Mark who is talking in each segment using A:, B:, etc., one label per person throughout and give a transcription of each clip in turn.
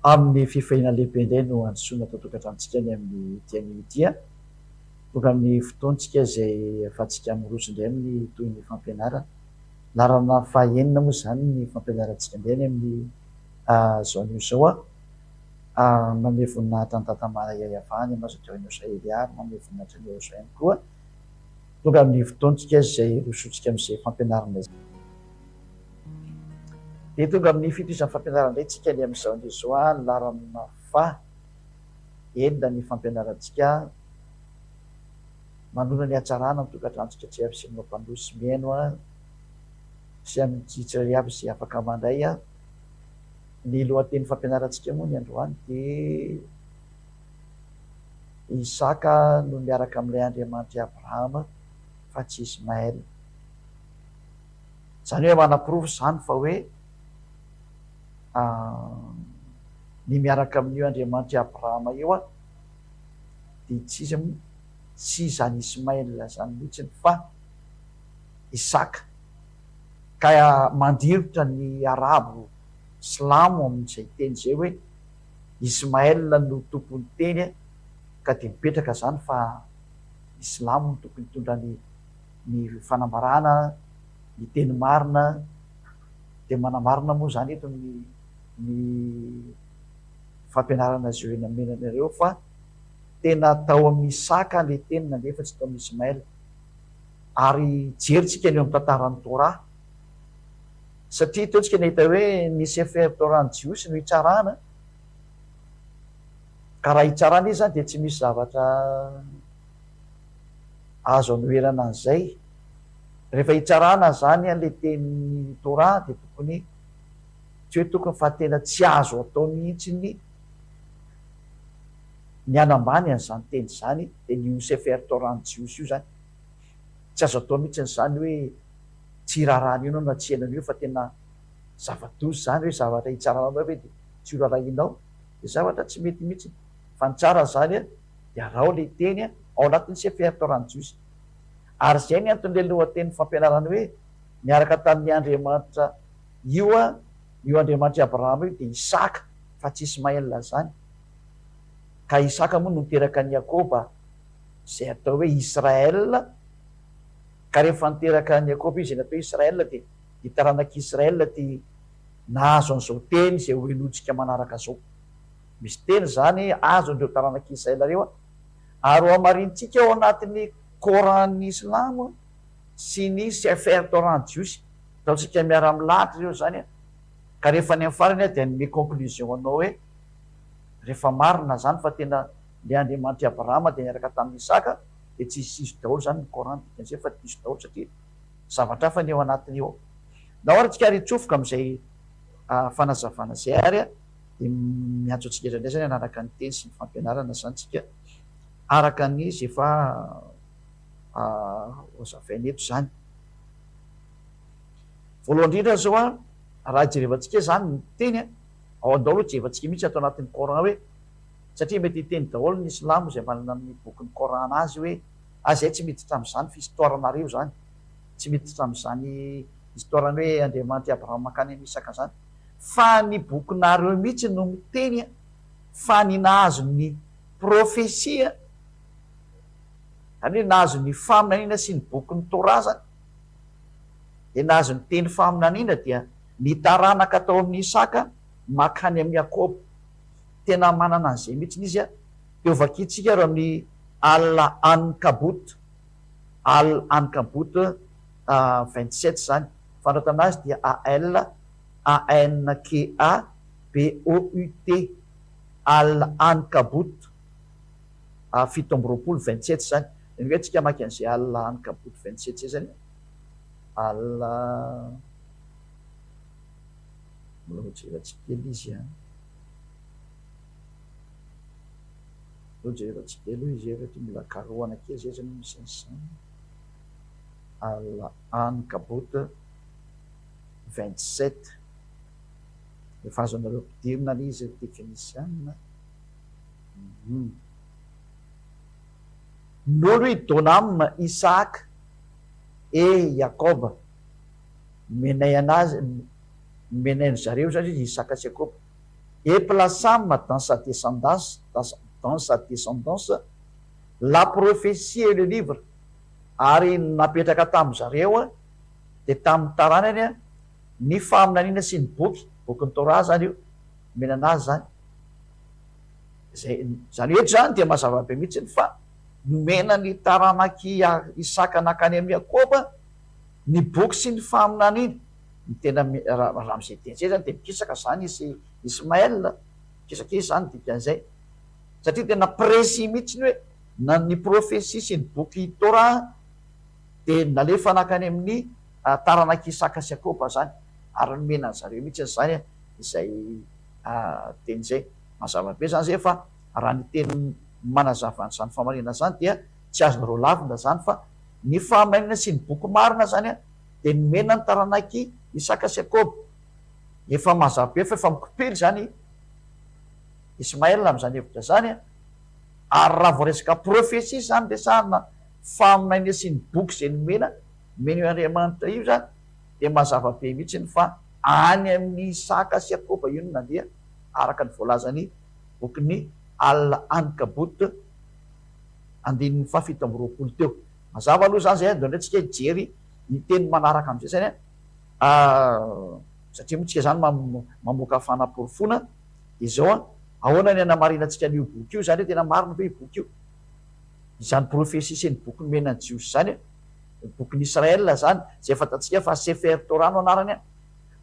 A: amin'ny fifehina lehibe indray no ansoina totokatranon-tsika ny amin'ny dian'ity toka amin'ny fotoantsika zay afatsika miroso indray amin'ny toy ny fampianarana larana fahaenina moa zany ny fampianarantsika indray ny amin'ny zaonio zao manome vonina tantatamara iayavahany ianao satria enao sahely ary manome voninahitra ny zao ihany koa tonga amin'ny fotoantsika zay rosotsika amin'izay fampianarana izay dia tonga amin'ny fito isan'ny fampianarana indray tsika ny amin'izao indray zao larana fahaenina ny fampianarantsika manona ny hatsarana mitokatrantsika tsy avy sy ny mampandroso miaino sy amin'ny tsitsirary aby sy afaka mandray ny lohateny fampianarantsika moa ny androany dia Isaka no miaraka amin'ilay Andriamanitra Abrahama fa tsy Ismaël. Zany hoe manam-pirofo zany fa hoe ny miaraka amin'io Andriamanitra Abrahama io dia tsy zany Ismaël zany mihitsiny fa Isaka. Ka mandirotra ny arabo silamo amin'izay teny zay hoe Ismaël no tompon'ny teny ka dia mipetraka zany fa Islamo no tokony hitondra ny fanambarana ny teny marina dia manamarina moa zany eto ny fampianarana azy eo eny amenanareo fa tena tao amin'ny Isaka le teny nandefa tsy tao amin'ny Ismaël ary jerytsika ny eo amin'ny tantaran'ny Torah satria taontsika nahita hoe ny Sefer Torah ny Jiosy no hitsarana ka raha hitsarana izy zany dia tsy misy zavatra azo anoherana an'izay rehefa hitsarana zany an'le teny Torah dia tokony tsy hoe tokony fa tena tsy azo atao mihitsy ny anambany an'izany teny zany dia ny Sefer Torah ny Jiosy io zany tsy azo atao mihitsy n'izany hoe tsy raharahan'io ianao na tsy henan'io fa tena zava-dozy zany hoe zavatra hitsararanao hoe dia tsy ho rarahinao dia zavatra tsy mety mihitsy fa ny tsara zany dia rao le teny ao anatin'ny Sefer Torah ny Jiosy ary zay ny anton'le lohateny fampianarana hoe miaraka tamin'ny Andriamanitra io Andriamanitra Abrahama io dia Isaka fa tsy Ismaël zany ka Isaka moa no niteraka ny Jakoba zay atao hoe Israël ka rehefa niteraka ny Jakoba izy natao Israël dia ny taranak'Israël dia nahazo an'izao teny zay hoenotsika manaraka zao. Misy teny zany azo an'ireo taranak'Israël reo ary ho amarintsika ao anatin'ny Coran Islamo sy ny Sefer Torah ny Jiosy ataontsika miara-milahatra ireo zany ka rehefa ny amin'ny farany dia ny conclusion anao hoe rehefa marina zany fa tena le Andriamanitra Abrahama dia niaraka tamin'ny Isaka dia tsy iso daholo zany ny Coran dikan'izay fa iso daholo satria zavatra hafa ny eo anatiny eo. Na ohatra tsika ritsofoka amin'izay fanazavana zay ary dia miantso antsika indraindray anaraka ny teny sy ny fampianarana zany tsika araka ny izy efa zavaina eto zany. Voalohany indrindra zao raha jerevantsika zany ny teny ao an-daholo jerevantsika mihitsy atao anatin'ny Coran hoe satria mety hiteny daholo ny Islamo zay manana amin'ny bokin'ny Coran azy hoe zay tsy miditra amin'izany fa histoiranareo zany tsy miditra amin'izany histoirany hoe Andriamanitra Abrahama makany amin'ny Isaka zany fa ny bokinareo mihitsy no miteny fa ny nahazo ny profesia ary nahazo ny faminaniana sy ny bokin'ny Torah zany dia nahazo ny teny faminaniana dia ny taranaka tao amin'ny Isaka makany amin'ny Jakoba tena manana an'izay mihitsy izy dia vakintsika ro amin'ny Al-Ankabut 27 zany fanratana azy dia ALANKABOUT Al-Ankabut 7:27 zany ny hoe tsika maky an'izay Al-Ankabut 27 zay zany mbola jerevantsika izy jerevantsika aloha izy efa mila karohana kely zay zany misy an'izany Al-Ankabut 27 efa azonareo ampidirina izy teknisiana n'olo Donam Isaka et Jacob menay anazy menay zareo zany izy Isaka sy Jacob et placâmes dans sa descendance, la prophétie et le livre. Ary napetraka tamin'ny zareo dia tamin'ny taranany ny faminaniana sy ny boky ny Torah zany io, menana azy zany. Zany hoe zany dia mazava be mihitsy fa nomena ny taranaky Isaka nakany amin'ny Jakoba ny boky sy ny faminaniana. Ny tena raha am'izay teny zay zany dia mikisaka zany izy Ismaël, mikisaka izy zany dikan'izay. Satria tena précis mihitsy ny hoe na ny prophétie sy ny boky Torah dia nalefa nakany amin'ny taranaky Isaka sy Jakoba zany, ary nomena zareo mihitsy zany izay teny zay. Mazava be zany zay fa raha ny teny manazava an'izany famarina zany dia tsy azonareo lavina zany fa ny fahamanina sy ny boky marina zany dia nomena ny taranaky Isaka sy Jakoba. Efa mazava be fa efa mikopily zany Ismaël amin'izany hevitra zany ary raha vao resaka prophétie zany resahana faminaniana sy ny boky izay nomena io Andriamanitra io zany dia mazava be mihitsy fa any amin'ny Isaka sy Jakoba io no nandeha araka ny voalazany bokin'ny Al-Ankabut 7:20 teo. Mazava aloha zany zay ndray tsika hijery ny teny manaraka amin'izay zany satria moa tsika zany mamoaka fanaporofona izao ahoana ny anamarinantsika an'io boky io zany hoe tena marina ve io boky io, izany prophétie sy ny boky nomena ny Jiosy zany bokin'ny Israel zany zay fantatsika fa Sefer Torah no anarany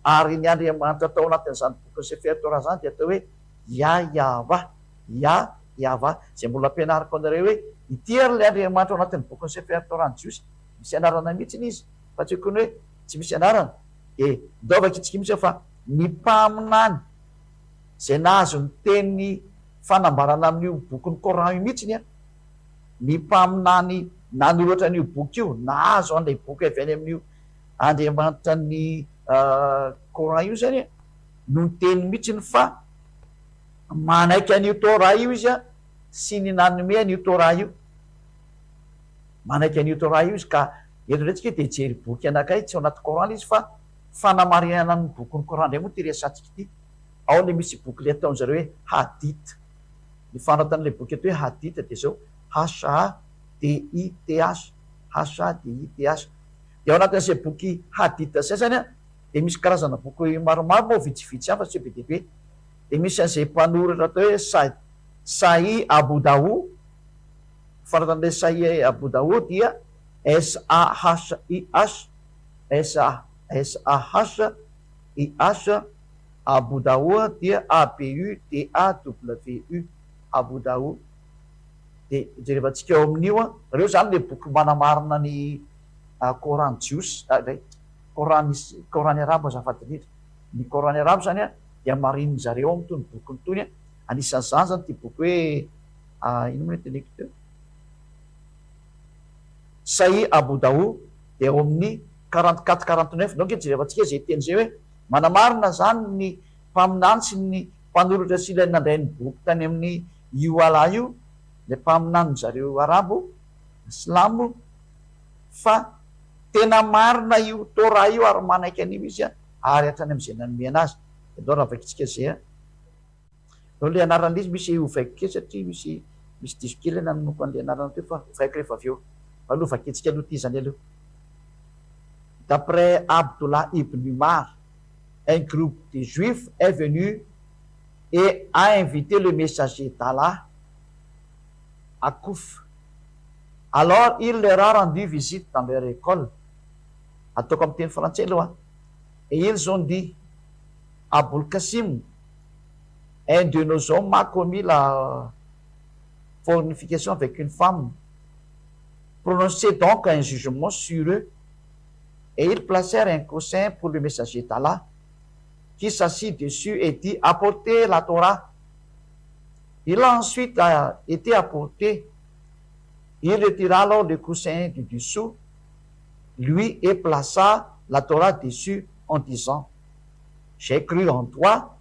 A: ary ny Andriamanitra tao anatin'izany bokin'ny Sefer Torah zany dia atao hoe Yahva zay mbola ampianariko anareo hoe ity ary le Andriamanitra ao anatin'ny bokin'ny Sefer Torah ny Jiosy misy anarana mihitsy izy fa tsy hoe tsy misy anarana. Ndaovaka itsika mihitsy fa ny mpaminany zay nahazo ny teny fanambarana amin'io bokin'ny Coran io mihitsy ny mpaminany nanoratra an'io boky io nahazo an'ilay boky avy any amin'io Andriamanitra ny Coran io zany no teny mihitsy ny fa manaiky an'io Torah io izy sy ny nanome an'io Torah io, manaiky an'io Torah io izy ka eto ndraitsika dia jery boky anankiray tsy ao anaty Coran izy fa fanamarinana ny bokin'ny Coran indray moa ty resantsika ity. Ao le misy boky le ataony zareo hoe hadith, ny fanotan'ilay boky eto hoe hadith dia zao HADITH. Dia ao anatin'izay boky hadith zay zany dia misy karazana boky maromaro moa vitsivitsy fa tsy be dia be. Dia misy an'izay mpanoratra atao hoe Sahih Abu Daoud, fanotan'ilay Sahih Abu Daoud dia SAHIH Abu Daoud dia ABUDAWU Abu Daoud. Dia jerevantsika eo amin'io reo zany le boky manamarina ny Coran Jiosy Coran Arabo azafady indrindra. Ny Coran Arabo zany dia marininy zareo amin'ny tony boky nytony anisan'izany zany ty boky hoe ino moa teneko teo Sahih Abu Daoud dia eo amin'ny 44-49. Donc jerevantsika zay teny zay hoe manamarina zany ny mpaminany sy ny mpanoratra sy ilay nandray ny boky tany amin'ny io ala io le mpaminany zareo Arabo Silamo fa tena marina io Torah io ary manaiky an'io izy ary hatrany amin'izay nanome anazy. Andao raha vaikitsika zay le anaran'izy misy ovaiko ke satria misy diso kely nanomoko an'le anarana teo fa ovaiko rehefa avy eo aloha vakitsika aloha ty zany aloha. D'après Abdullah ibn Umar, un groupe de juifs est venu et a invité le messager d'Allah à Kouf. Alors il leur a rendu visite dans leur école. Ataoko amin'ny teny français aloha. Et ils ont dit, Aboul Kassim, un de nos hommes a commis la fornication avec une femme. Prononcez donc un jugement sur eux. Et ils placèrent un coussin pour le messager d'Allah, qui s'assit dessus et dit, apportez la Torah. Il a ensuite été apporté. Il retira alors le coussin du dessous, lui, et plaça la Torah dessus en disant, j'ai cru en toi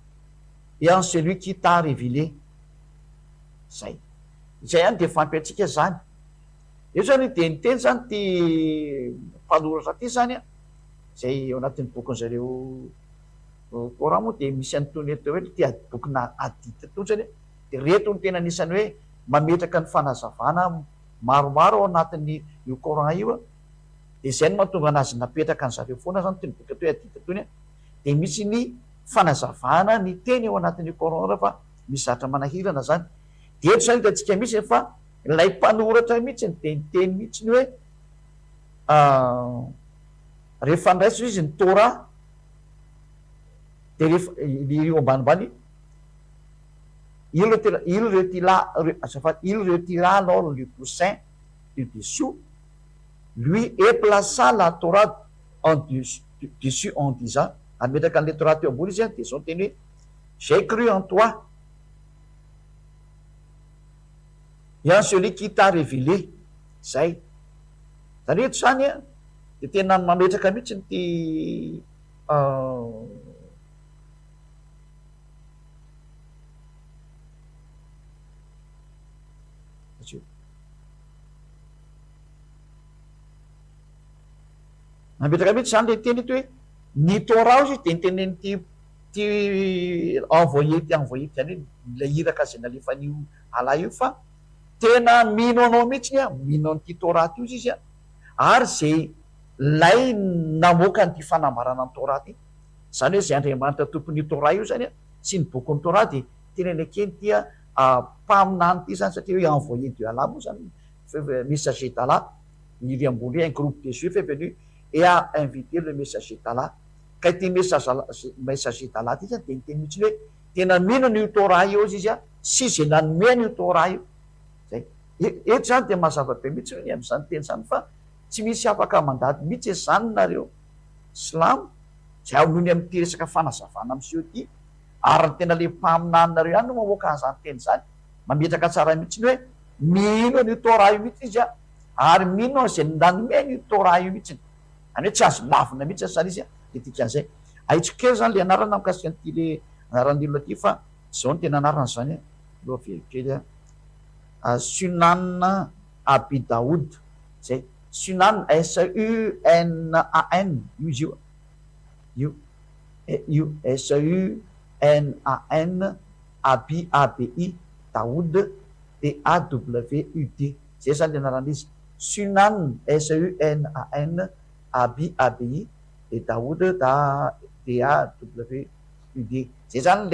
A: et en celui qui t'a révélé. Zay zany dia fampiantsika zany. Io zany dia ny teny zany ty mpanoratra ty zany zay ao anatin'ny bokin'zareo Torah moa dia misy an'itony atao hoe ty bokina adita tony zany. Dia reto ny tena anisany hoe mametraka ny fanazavana maromaro ao anatin'ny io Coran io. Dia izay no mahatonga anazy napetraka ny zareo foana zany tony boka atao hoe adita tony. Dia misy ny fanazavana ny teny ao anatin'ny Coran fa misy zatra manahirana zany. Dia eto zany hitantsika misy fa ilay mpanoratra mihitsy dia niteny mihitsy ny hoe rehefa ndraiso izy ny Torah dia rehefa io ambanimbany il retira alors le coussin du dessous, lui éplaça la Torah dessus en disant, ametraka an'ilay Torah teo ambony izy dia zao teny hoe j'ai cru en toi et en celui qui t'a révélé. Zay zany eto zany a dia tena mametraka mihitsy ny ty mametraka mihitsy zany le teny eto hoe ny Torah izy dia niteneny ty envoyé zany hoe ilay iraka zay nalefan'io ala io fa tena mino anao mihitsy mino an'ity Torah ty izy ary zay lay namoaka n'ity fanambarana ny Torah ty zany hoe zay Andriamanitra tompon'io Torah io zany sy ny bokon'ny Torah dia tena nekeny ty mpaminany ty zany satria hoe envoyé de Allah moa zany messager d'Allah. Il est envoyé un groupe de juifs est venu et a invité le messager d'Allah. Ka ity messager d'Allah ty zany dia niteny mihitsy hoe tena mino n'io Torah io izy sy zay nanome io Torah io. Zay eto zany dia mazava be mihitsy hoe amin'izany teny zany fa tsy misy afaka mandady mihitsy zany nareo silamo zay aonony amin'ity resaka fanazavana amin'izio ty ary tena le mpaminany nareo ihany no mamoaka an'izany teny zany. Mametraka tsara mihitsy hoe mino n'io Torah io mihitsy izy ary mino zay nanome n'io Torah io mihitsy. Any hoe tsy azo lavina mihitsy sary izy dia dikan'izay aitsika kely zany le anarana mikasika an'ity le anaran'olona ty fa zao ny tena anarana zany aloha velokely Sunan Abi Daoud. Zay Sunan Sunan io Sunan Abi Daoud DAWUD. Zay zany le anaran'izy Sunan Sunan Abi Daoud DAWUD. Zay zany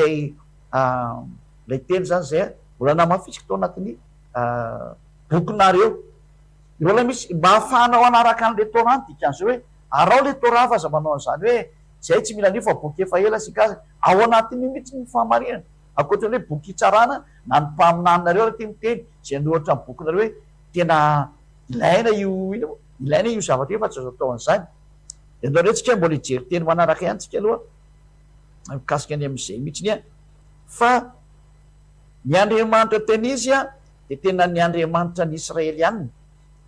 A: lay teny zany zay mbola namafisika tao anatin'ny bokinareo. Mbola misy mba ahafahanao anaraka an'le Torah dikan'izao hoe arao le Torah fa aza manao an'izany hoe zay tsy mila anio fa boky efa ela sika ao anatin'io mihitsy ny fahamarina ankoatran'ny hoe boky hitsarana na ny mpaminanareo raha ty miteny zay nohatra ny bokinareo hoe tena ilaina io zavatra io fa tsy azo atao an'izany. Dia andao retsika mbola hijery teny manaraka ihany tsika aloha mikasika any amin'izay mihitsy fa ny Andriamanitra teny izy dia tena ny Andriamanitra ny Israelianina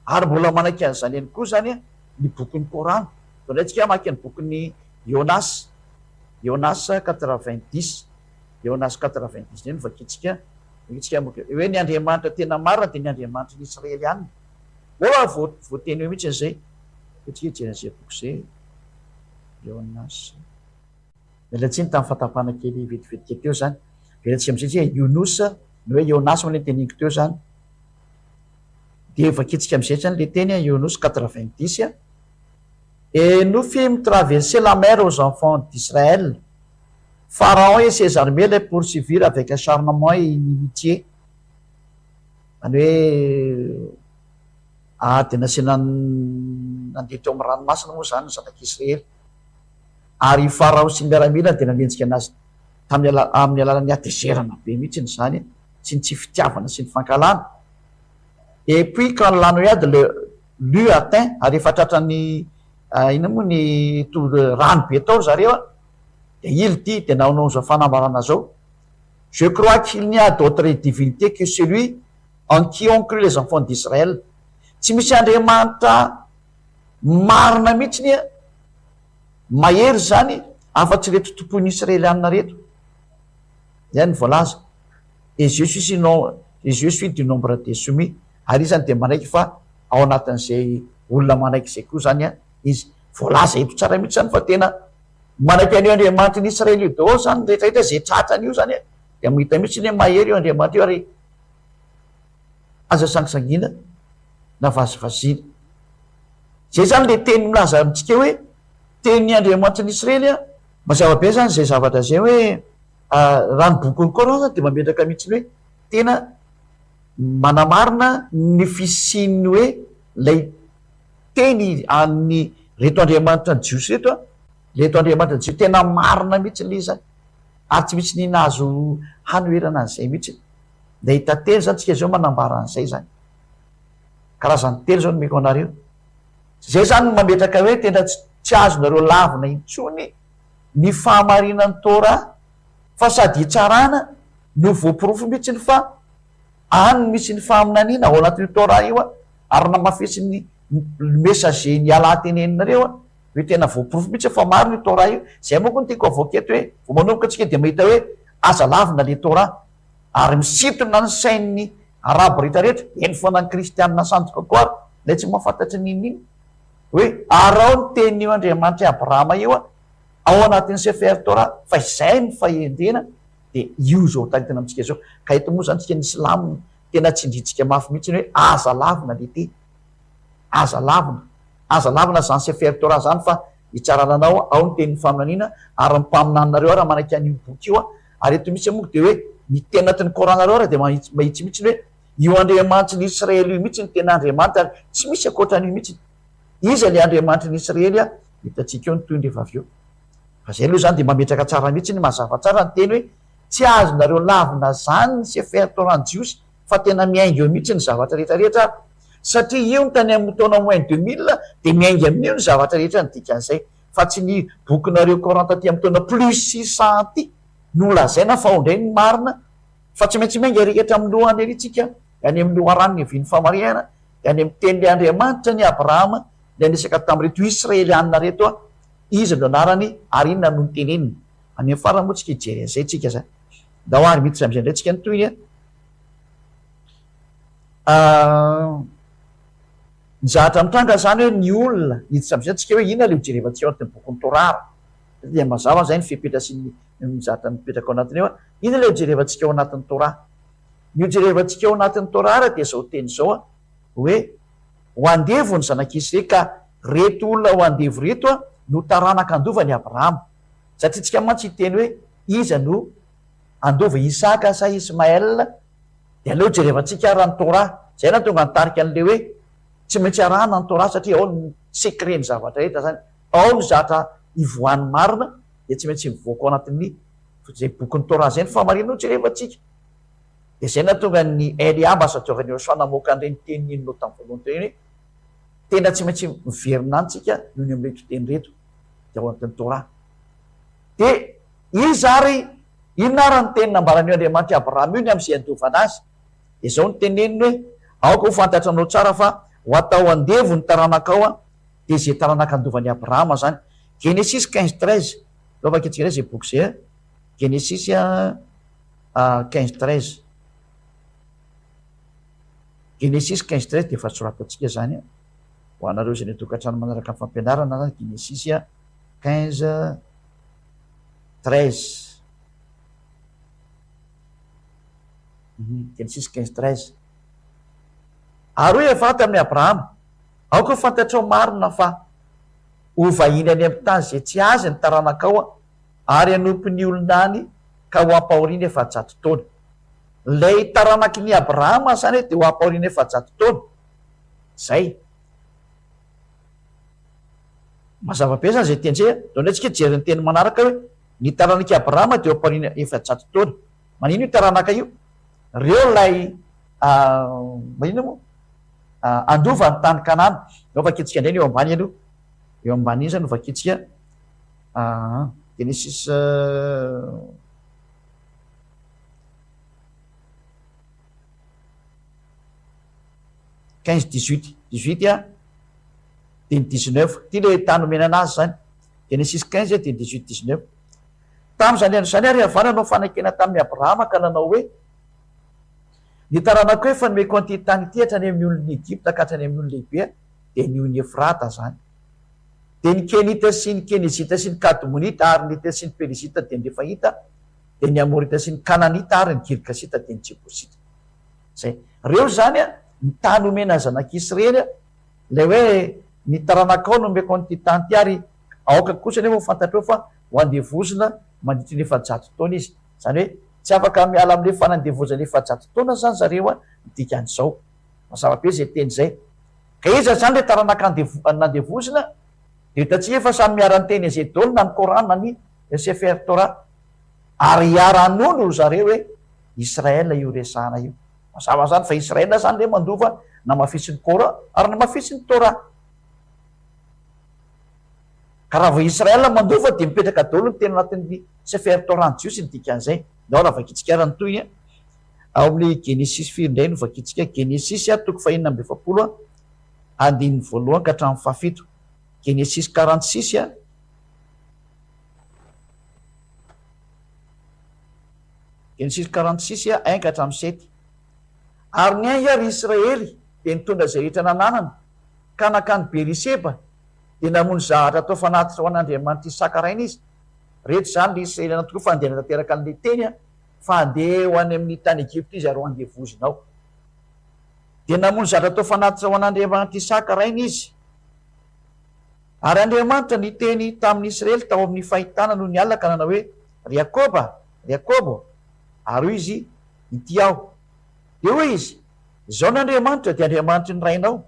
A: ary mbola manaiky an'izany ihany koa zany ny bokin'ny Korana. Indray tsika maka ny bokin'ny Jonas 90 Jonas 90 ny vakitsika hoe ny Andriamanitra tena marina dia ny Andriamanitra ny Israelianina. Mbola voateny eo mihitsy an'izay tsika jeren'izay boky zay Jonas mialatsiny tamin'ny fatapana kely vetivetika teo zany velantsika amin'izay Yunus no hoe Jonas ho ny teniko teo zany dia vakitsika amin'izay zany le teny Yunus 90 et nous fîmes traverser la mer aux enfants d'Israël. Pharaon et ses armées les poursuivirent avec acharnement et inimitié. Zany hoe dia nasiana nandeha teo amin'ny ranomasina moa zany zanak'Israely ary Pharaon sy miaramila dia nanenjika anazy amin'ny alalan'ny atezerana be mihitsy zany sy ny tsy fitiavana sy ny fankalana. Et puis quand la noyade l'eut atteint ary efa tratran'ny ina moa ny rano be tao zareo dia il dit dia naonao zao fanambarana zao je crois qu'il n'y a d'autre divinité que celui en qui ont cru les enfants d'Israël. Tsy misy Andriamanitra marina mihitsy ny mahery zany afa-tsy reto tompon'ny Israelianina reto. Zay ny voalaza et je suis du nombre des soumis. Ary izy zany dia manaiky fa ao anatin'izay olona manaiky izay koa zany izy voalaza eto tsara mihitsy zany fa tena Manaiky an'io Andriamanitra ny Israely io daholo zany rehetrarehetra zay tratran'io zany dia mahita mihitsy ny mahery io Andriamanitra io ary aza sangisangina na vazivaziana. Zay zany le teny milaza amintsika hoe teny Andriamanitra ny Israely mazava be zany zay zavatra zay hoe raha ny boky ny Coran zany dia mametraka mihitsy hoe tena manamarina ny fisiany hoe lay teny amin'ny reto Andriamanitra ny jiosy reto Andriamanitra ny jiosy tena marina mihitsy le zany ary tsy misy ny nahazo hanoerana an'izay mihitsy. Da hita teny zany tsika zao manambara an'izay zany karazany telo zao nomeko anareo. Zay zany mametraka hoe tena tsy azonareo lavina intsony ny fahamarinan'ny Torah fa sady hitsarana no voapirofo mihitsy ny fa any misy ny fahaminaniana ao anatin'ny Torah io ary namafetsy ny messager ny alatenenareo hoe tena voapirofo mihitsy fa maro ny Torah io. Zay moa koa ny tiako avoaketo hoe vo manomboka antsika dia mahita hoe aza lavina le Torah ary misintona ny sain'ny arabo rehetrarehetra eny foana ny kristianina sandoka koa ary lay tsy mahafantatry nininy hoe arao ny tenin'io Andriamanitra Abrahama io ao anatin'ny Sefer Torah fa izay ny fahendrena dia io zao taritina amintsika zao. Ka eto moa zany tsika ny Silamo tena tsindritsika mafy mihitsy hoe aza lavina le ty aza lavina zany Sefer Torah zany fa hitsarananao ao ny tenin'ny faminaniana ary mpaminanareo raha manaiky an'io boky io ary eto misy moa dia hoe ny tena anatin'ny Coran-nareo ary dia mahitsy mihitsy hoe io Andriamanitra ny Israely io mihitsy ny tena Andriamanitra ary tsy misy akoatran'io mihitsy. Iza le Andriamanitra ny Israely hitantsika eo ny toy ny rehefa avy eo. Fa zay aloha zany dia mametraka tsara mihitsy ny mazava tsara ny teny hoe tsy azonareo lavina zany ny Sefer Torah ny jiosy fa tena miainga eo mihitsy ny zavatra rehetrarehetra satria io ny tany amin'ny taona moins 2000 dia miainga amin'io ny zavatra rehetra ny dikan'izay fa tsy ny bokinareo Coran taty amin'ny taona plus 600 ty no lazaina fa ondray ny marina fa tsy maintsy miainga rehetra amin'ny lohany ery tsika any amin'ny loharano ny viany famariana any amin'ny tenin'le Andriamanitra ny Abrahama le anisaka tamin'reto Israelianina reto izy no anarany ary inona no nyteneniny any amin'ny farany moa tsika hijery an'izay tsika zany da hoary mihitsy am'izay indray tsika ny toy ny zahatra mitranga zany hoe ny olona hiditra am'izay tsika hoe inona le hojerevantsika ao anatin'ny bokin'ny Torah dia mazava zay ny fipetra sy ny zahatra mipetraka ao anatiny eo inona le hojerevantsika ao anatin'ny Torah. Ny hojerevantsika ao anatin'ny Torah dia zao teny zao hoe ho andevo ny zanak'Israely ka reto olona ho andevo reto no taranaka andovany Abrahama satria tsika mantsy hiteny hoe iza no andova Isaka sa Ismael dia aleo hojerevantsika raha ny Torah. Zay na tonga nitarika an'le hoe tsy maintsy arahana ny Torah satria ao ny sekret ny zavatra rehetra zany ao ny zavatra ivoan'ny marina dia tsy maintsy mivoaka ao anatin'ny zay bokin'ny Torah zay ny famarina hojerevantsika. Dia zay na tonga ny Eliab asajoavany Joshua namoaka an'ireny teny inona tamin'ny voalohany teny hoe tena tsy maintsy miverina antsika noho ny amin'reto teny reto dia ao anatin'ny Torah. Dia izy ary inona ary ny teny nambaran'io Andriamanitra Abrahama io ny amin'izay andovana azy dia zao ny teneniny hoe aoka ho fantatranao tsara fa ho atao andevo ny taranakao dia zay taranaka andovan'ny Abrahama zany. Genesis 15:13 lova kitsika zay boky zay Genesis 15:13 Genesis 15:13 dia efa soratantsika zany ho anareo zay ny tokantrano manaraka ny fampianarana zany Genesis 15:13 Genesis 15:13 ary hoe avata amin'ny Abrahama aoka ho fantatrao marina fa ho vahiny any amin'ny tany zay tsy azy ny taranakao ary hanompo ny olonany ka ho ampahoriana efa-jato taona. Lay taranaky ny Abrahama zany dia ho ampahoriana efa-jato taona zay mazava be zany zay teny zay dao antsika jery ny teny manaraka hoe ny taranaky Abrahama dia ho ampahoriana efa-jato taona. Manino io taranaka io? Reo lay manino moa andova ny tany Kanana. Eo vakitsika indray eo ambany aloha eo ambany iny zany no vakitsika Genesis 15:18 dia ny 19 ty le tany omena anazy zany Genesis 15 dia ny 18-19 tamin'izany andro zany ary avana nanao fanakena tamin'ny Abrahama ka nanao hoe ny taranako hoe fa nomeko an'ity tany ity hatrany amin'ny olon'ny Egypta ka hatrany amin'ny olon'ny lehibe dia ny ony Efrata zany. dia ny kenita sy ny kenizita sy ny kadmonita ary ny ita sy ny perizita dia ny refahita, dia ny amorita sy ny kananita ary ny girikasita dia ny jebosita. Zay reo zany a ny tany omena zanak'Israely lay hoe ny taranakao no omeko an'ity tany ty ary aoka kosa nefa ho fantatreo fa ho andevozona mandritry ny efajato taona izy. Zany hoe tsy afaka miala amin'le fanandevozana efajato taona zany zareo a dikan'izao. Mazava be zay teny zay. Ka iza zany le taranaka nandevozona dia hitantsika efa samy miara-teny Ezekiel na ny Korana na ny Sefer Torah. Ary iaran'olo zareo hoe Israela io resahana io. Mazava zany fa Israela zany le mandova na mafisy ny Korana ary na mafisy ny Torah. Ka raha vao Israela mandova dia mipetraka daholo ny tena anatin'ny Sefer Torah ny Jiosy ny dikan'izay. Dao raha vakitsika rany toy ao amin'ny Genesis firindray no vakitsika Genesis toko 4:20 andininy voalohany ka hatramin'ny fahafito. Genesis 46 Genesis 46 1 ka hatramin'ny 7. Ary ny ainy ary Israely dia nitondra zay rehetra nananana ka nakany Beriseba dia namono zahatra atao fanatitra ho an'Andriamanitra Isaka rainy izy. Rehetra zany le Israely anatoko fa andeha natanteraka an'le teny fa andeha ho any amin'ny tany Egypta izy ary ho andevozonao. Dia namono zahatra atao fanatitra ho an'Andriamanitra Isaka rainy izy. Ary Andriamanitra niteny tamin'ny Israely tao amin'ny fahitana no ny alina ka nanao hoe Riakoba, Riakobo. Ary izy ity aho. Dia hoe izy, izao n'Andriamanitra dia Andriamanitra ny rainao.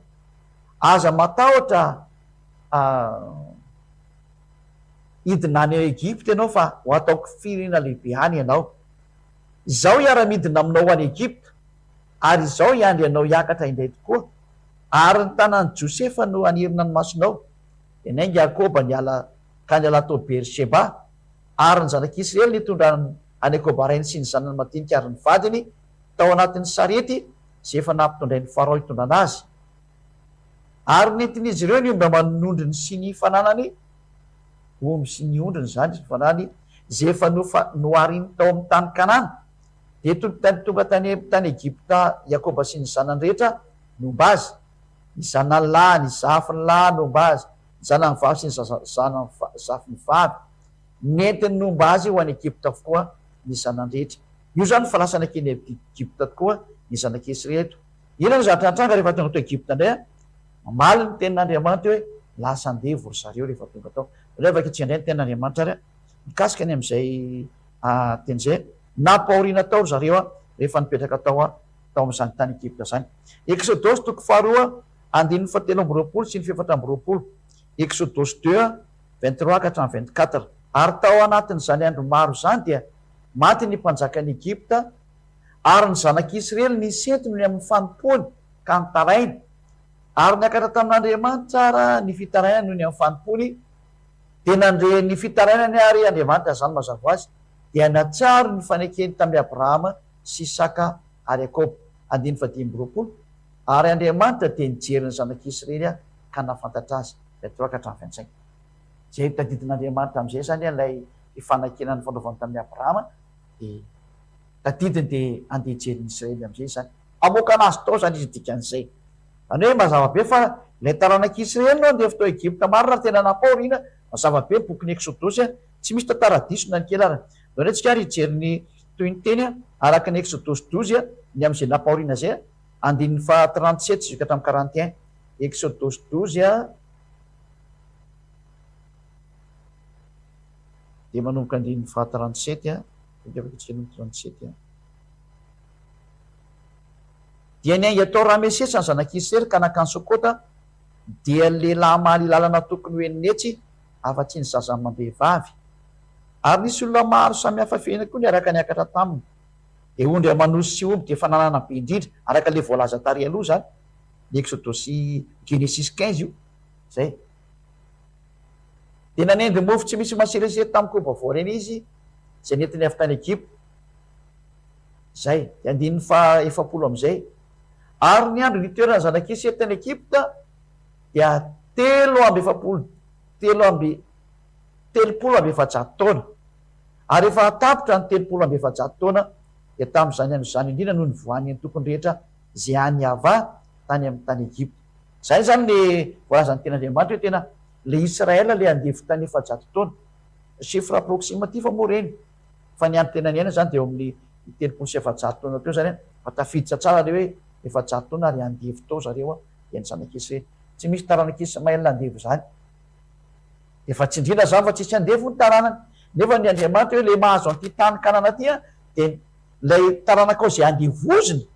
A: Aza matahotra idina any Egypta ianao fa ho ataoko firenena lehibe any ianao. Izao hiara-midina aminao any Egypta ary izao hiandry ianao hiakatra indray tokoa. Ary ny tanan'i Josefa no anirina ny masonao. Dia naingy Jakoba niala ka niala tao Berseba ary ny zanak'Israely nitondra any Ekobarainy sy ny zanany madinika ary ny vadiny tao anatin'ny sarety izay efa nampitondray ny Farao hitondrana azy. Ary nentin'izy ireo ny omby manondriny sy ny fananany, omby sy ny ondriny zany sy fananany izay efa nohariny tao amin'ny tany Kanana. Dia tonga tany Egypta Jakoba sy ny zanany rehetra nomba azy. Ny zanany lahy, ny zafiny lahy nomba azy, ny zanany vavy sy ny zanany zafiny vavy. Nentiny nomba azy ho any Egypta avokoa ny zanany rehetra. Io zany falasana keny Egypta tokoa ny zanak'Israely. Ina no zavatra antranga rehefa tonga tao Egypta indray mamaly ny tenin'Andriamanitra hoe lasa andevo ry zareo rehefa tonga tao. Rehefa kitsika indray ny tenin'Andriamanitra ary mikasika any amin'izay teny zay nampaoriana tao ry zareo rehefa nipetraka tao amin'izany tany Egypta zany. Exodus toko 2 andininy 17 sy ny 14. Exodus 2:23 ka hatramin'ny 24. Ary tao anatin'izany andro maro zany dia maty ny mpanjakan'ny Egypta ary ny zanak'Israely nisentiny ny amin'ny fanompony ka nitarainy. Ary niakatra tamin'Andriamanitra ara ny fitarainany noho ny amin'ny fanompony. Dia nandre ny fitarainany ary Andriamanitra zany mazava ho azy dia natsiaro ny fanekeny tamin'ny Abrahama sy Isaka ary Jakoba. 15. Ary Andriamanitra dia nijery ny zanak'Israely ka nafantatra azy. 23 ka hatramin'ny 25. Zay tadidin'Andriamanitra amin'izay zany ilay fanankenany fanaovany tamin'ny Abrahama dia tadidiny dia andeha hijery ny Israely amin'izay zany. Amoaka anazy tao zany izy dikan'izay. Any hoe mazava be fa ilay taranak'Israely no andeha tao Egypta maro raha tena nampaoriana. Mazava be boky Exodus tsy misy tantara diso na ny kely ary. Zao antsika ary hijery ny toy ny teny araka ny Exodus 12 ny amin'izay nampaoriana zay andininy 37 jusqu'à hatramin'ny 41. Exodus 12 dia manomboka andininy 37 37. Dia niainga tao Ramesesa ny zanak'Israely ka nakany Sokota dia lehilahy mahaly lalana tokony hoe netsy afa-tsy ny zazany mambehivavy. Ary nisy olona maro samihafa fehina koa niaraka niakatra taminy. Dia ondry amanosy sy omby dia fananana be indrindra araka le voalaza tary aloha zany. Ny Exodus Genesis 15 io zay. Dia nanendy mofo tsy misy maseresety tamin'ny koba voareny izy izay nentiny avy tany Egypta. Zay dia andininy 70 amin'izay. Ary ny andro nitoerana zanak'Israely tany Egypta dia 3 amby efajato taona. Ary efa atapitra ny 3 amby efajato taona dia tamin'izany andro izany indrindra noho ny voan'ny tokony rehetra izay any ava tany amin'ny tany Egypta. Zay zany le voalazan'ny ten'Andriamanitra hoe tena le Israela le andevy tany efajato taona, chiffre approximatif moa reny, fa ny any tena niaina zany de eo amin'ny telopolo sy efajato taona teo zany fa tafiditra tsara le hoe efajato taona ary andevy tao zareo ny zanak'Israely reny. Tsy misy taranak'Ismaël andevy zany. Efa tsindrina zany fa tsisy andevy ny taranany. Nefa ny Andriamanitra hoe le mahazo an'ity tany Kanana ty de lay taranakao zay andevoziny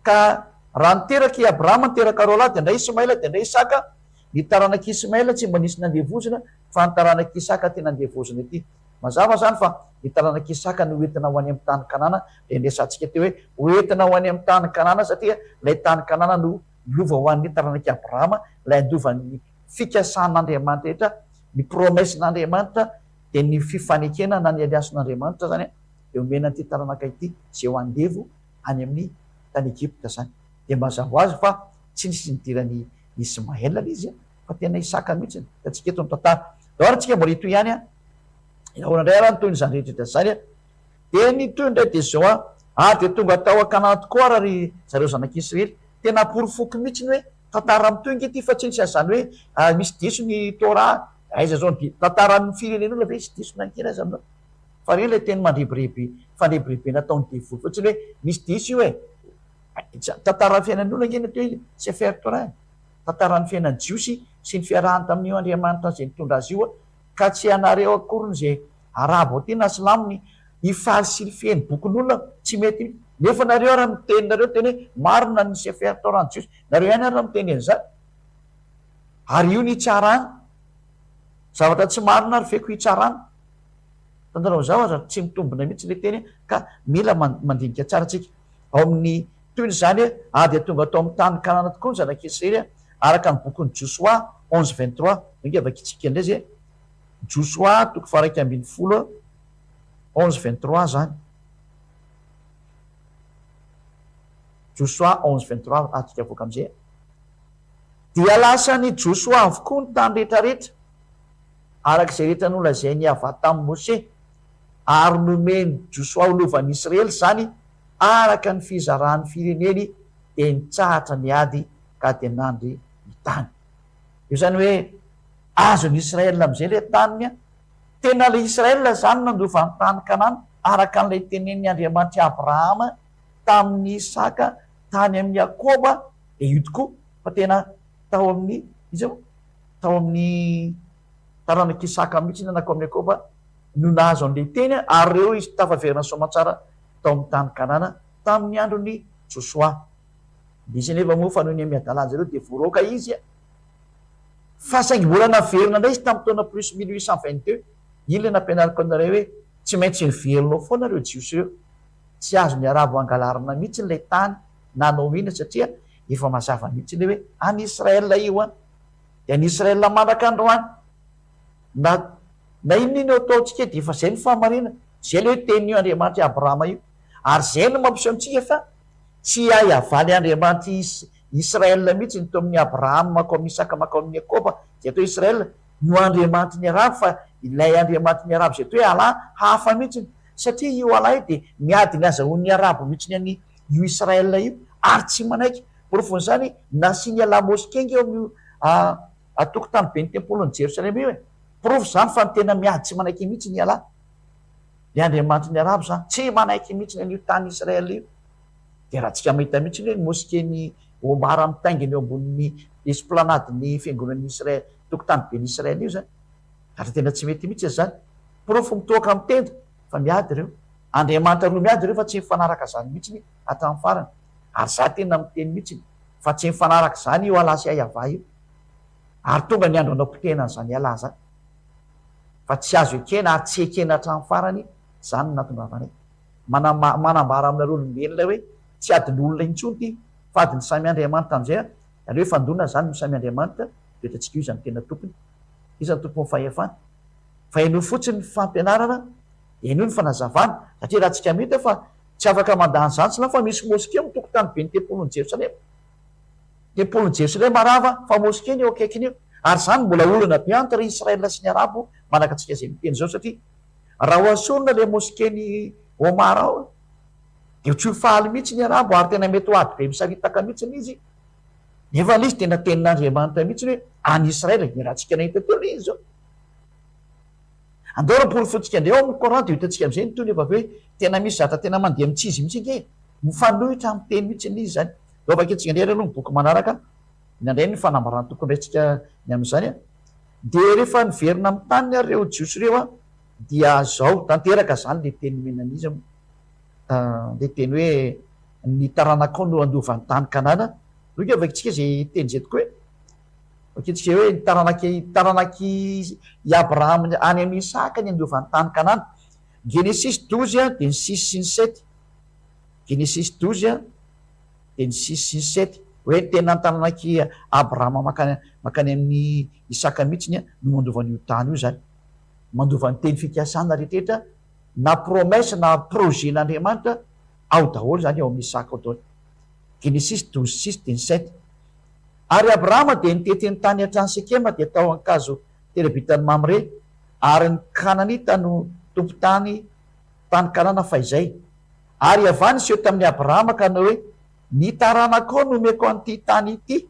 A: ka raha niteraka i Abrahama niteraka roa lahy de ndray Ismaël de ndray Isaka, ny taranak'Ismaël tsy mba nisy nandevozina fa ny taranak'Isaka tena andevozina ity. Mazava zany fa ny taranak'Isaka no hoentina ho any amin'ny tany Kanana, de ndesantsika teo hoe hoentina ho any amin'ny tany Kanana satria lay tany Kanana no lova ho an'ny taranak'i Abrahama, lay andovan'ny fikasan'Andriamanitra rehetra, ny promessin'Andriamanitra de ny fifanekena na ny alianson'Andriamanitra zany de omena an'ity taranaka ity zay ho andevo any amin'ny tany Egypta zany. De mazava ho azy fa tsy nisy nidiran'ny Ismaël le izy fa tena Isaka mihitsy. Atsika eto mitantara daholo antsika mbola itoy ihany ahoana indray raha nitoy zany rehetra zany de nitoy indray de zao de tonga tao an-Kanana tokoa raha ry zareo zanak'Israely, tena porofoky mihitsy hoe tantara mitoingy ity fa tsy nisy zany hoe misy diso ny Torah, aiza zao ny tantaran'ny firenen'olona ve misy diso nankena azy aminao, fa reny le teny mandrebireby fandrebirebe nataony devoly fotsiny hoe misy diso io tantaran'ny fiainan'olona ngena teo izy Sefer Torah, tantaran'ny fiainan'ny jiosy sy ny fiarahany tamin'io Andriamanitra zay nitondra azy io ka tsy anareo akoriny zay arabo ty na silaminy hifaly sy feny bokin'olona tsy mety. Nefa nareo raha miteny nareo teny hoe marina ny Sefer Torah ny jiosy, nareo ihany raha miteny an'izany ary io ny hitsarana zavatra tsy marina ary feko hitsarana. Tantarao zao aza tsy mitombina mihitsy le teny ka mila mandinika tsara tsika ao amin'ny toy zany de tonga tao amin'ny tany Kanana tokoa ny zanak'Israely araka ny bokin'ny Joshua 11:23 ingevaka itsika indray zay Joshua 11:23 zany. Joshua 11:23 atsika avoaka am'izay. Dia lasany Joshua avokoa ny tany rehetrarehetra arak'izay rehetra nolazainy avy tamin'ny Mose ary nomeny Joshua olovan'ny Israely zany araka ny fizarahan'ny fireneny de nitsahatra ny ady ka de nandry ny tany. Io zany hoe azon'ny Israel am'izay le taniny tena le Israel zany nandova ny tany Kanana araka an'ilay tenen'ny Andriamanitra Abrahama tamin'ny Isaka tany amin'ny Jakoba de io tokoa fa tena tao amin'ny tao amin'ny taranak'Isaka mihitsy nanako amin'ny Jakoba no nahazo an'ilay teny ary reo izy tafaverina somatsara tao amin'ny tany Kanana tamin'ny andron'ny Joshua. Misy nefa moa fa noho ny amiadalanjy zareo de voaroaka izy fa saingy mbola naverina indray izy tamin'ny taona plus 1822 iny le nampianariko anareo hoe tsy maintsy nivelonao foana reo jiosy reo, tsy azo ny arabo angalarina mihitsy lay tany nanao ina satria efa mazava mihitsy le hoe any Israel io de any Israel mandraka androany na inon'iny eo ataontsika de efa zay ny fahamarina zay le hoe tenin'io Andriamanitra Abrahama io ary zay no mampiseho amintsika fa tsy ay avaly Andriamanitra Israel mihitsy ny teo amin'ny Abrahama makao amin'ny Isaka makao amin'ny Jakoba zay atao Israel no Andriamanitra ny arabo fa ilay Andriamanitra ny arabo zay atao hoe alà hafa mihitsy satria io alà io de miady ny azahoan'ny arabo mihitsy ny any io Israel io ary tsy manaiky porofon'izany nasiany alà moskengy eo amin'ny atokotany be ny tempolin'ny Jerosalema io porofo zany fa ny tena miady tsy manaiky mihitsy ny alà le Andriamanitra ny arabo zany tsy manaiky mihitsy ny an'io tany Israel io. De raha tsika mahita mihitsy hoe moskeny Omar mitainginy eo ambonin'ny esplanadiny fiangonan'ny Israel tokotany ben'ny Israel io zany ary tena tsy mety mihitsy zany porofo mitoaka amin'ny tenda fa miady reo Andriamanitra no miady reo fa tsy mifanaraka zany mihitsy hatramin'ny farany ary za tena miteny mihitsy fa tsy mifanaraka zany io alà sy ay ava io ary tonga ny andro anao-potehana zany alà zany fa tsy azo ekena ary tsy ekena hatramin'ny farany zany no natongavany manambara aminareo olombelona hoe tsy adin'olona intsony ty fa adiny samy Andriamanitra am'izay ary hoe fandona zany no samy Andriamanitra toetratsika io izany tena tompony izany tompony fahefana fa eno fotsiny ny fampianarana eno ny fanazavana satria raha tsika mihita fa tsy afaka mandany zany tsy na fa misy moske amin'ny tokotany be ny tempolin'ny Jerosalema, tempolin'ny Jerosalema rava fa moske ny eo akaikiny io ary zany mbola olana be entre Israel sy ny arabo manaka antsika zay miteny zao satria raha oasorona le moskeny Omar ao de tsy ho faly mihitsy ny arabo ary tena mety ho ady be misaritaka mihitsy izy Nefa izy tena tenin'Andriamanitra mihitsy hoe any Israely ny raha tsika nahita teo le izy zao. Andao raha fotsika andeo amin'ny Koranta hitantsika am'izay nytony efa hoe tena misy zatra tena mandeha mitsizy mihitsy nge mifanohitra amin'ny teny mihitsy izy zany. Dao vakentsika ndeha aloha ny boky manaraka inandray ny fanambarana tokony raintsika ny amin'izany a. De rehefa niverina amin'ny tany reo jiosy reo a dia zao tanteraka zany le teny menan'izy le teny hoe ny taranakao no andova ny tany Kanana. Roka vakentsika zay teny zay tokoa hoe vakentsika hoe taranaky i Abraham any amin'ny Isaka ny andova ny tany Kanana. Genesis 12 a de ny 6 sy ny 7. Genesis 12 a de ny 6 sy ny 7 hoe tena taranaky Abraham makany amin'ny Isaka mihitsiny no mandovan'io tany io zany. Mandovan'ny teny fikasana rehetrrehetra na promesse na projetn'Andriamanitra ao daholo zany ao amin'ny Isaka ao daholo. Genesis 12:6 de ny 7. Ary Abrahama de nitety ny tany hatrany Sekema de tao ankazo telebitany Mamre ary ny Kananita no tompon-tany Kanana fahizay. Ary avany seho tamin'ny Abrahama ka na hoe ny taranakao no omeko an'ity tany ity.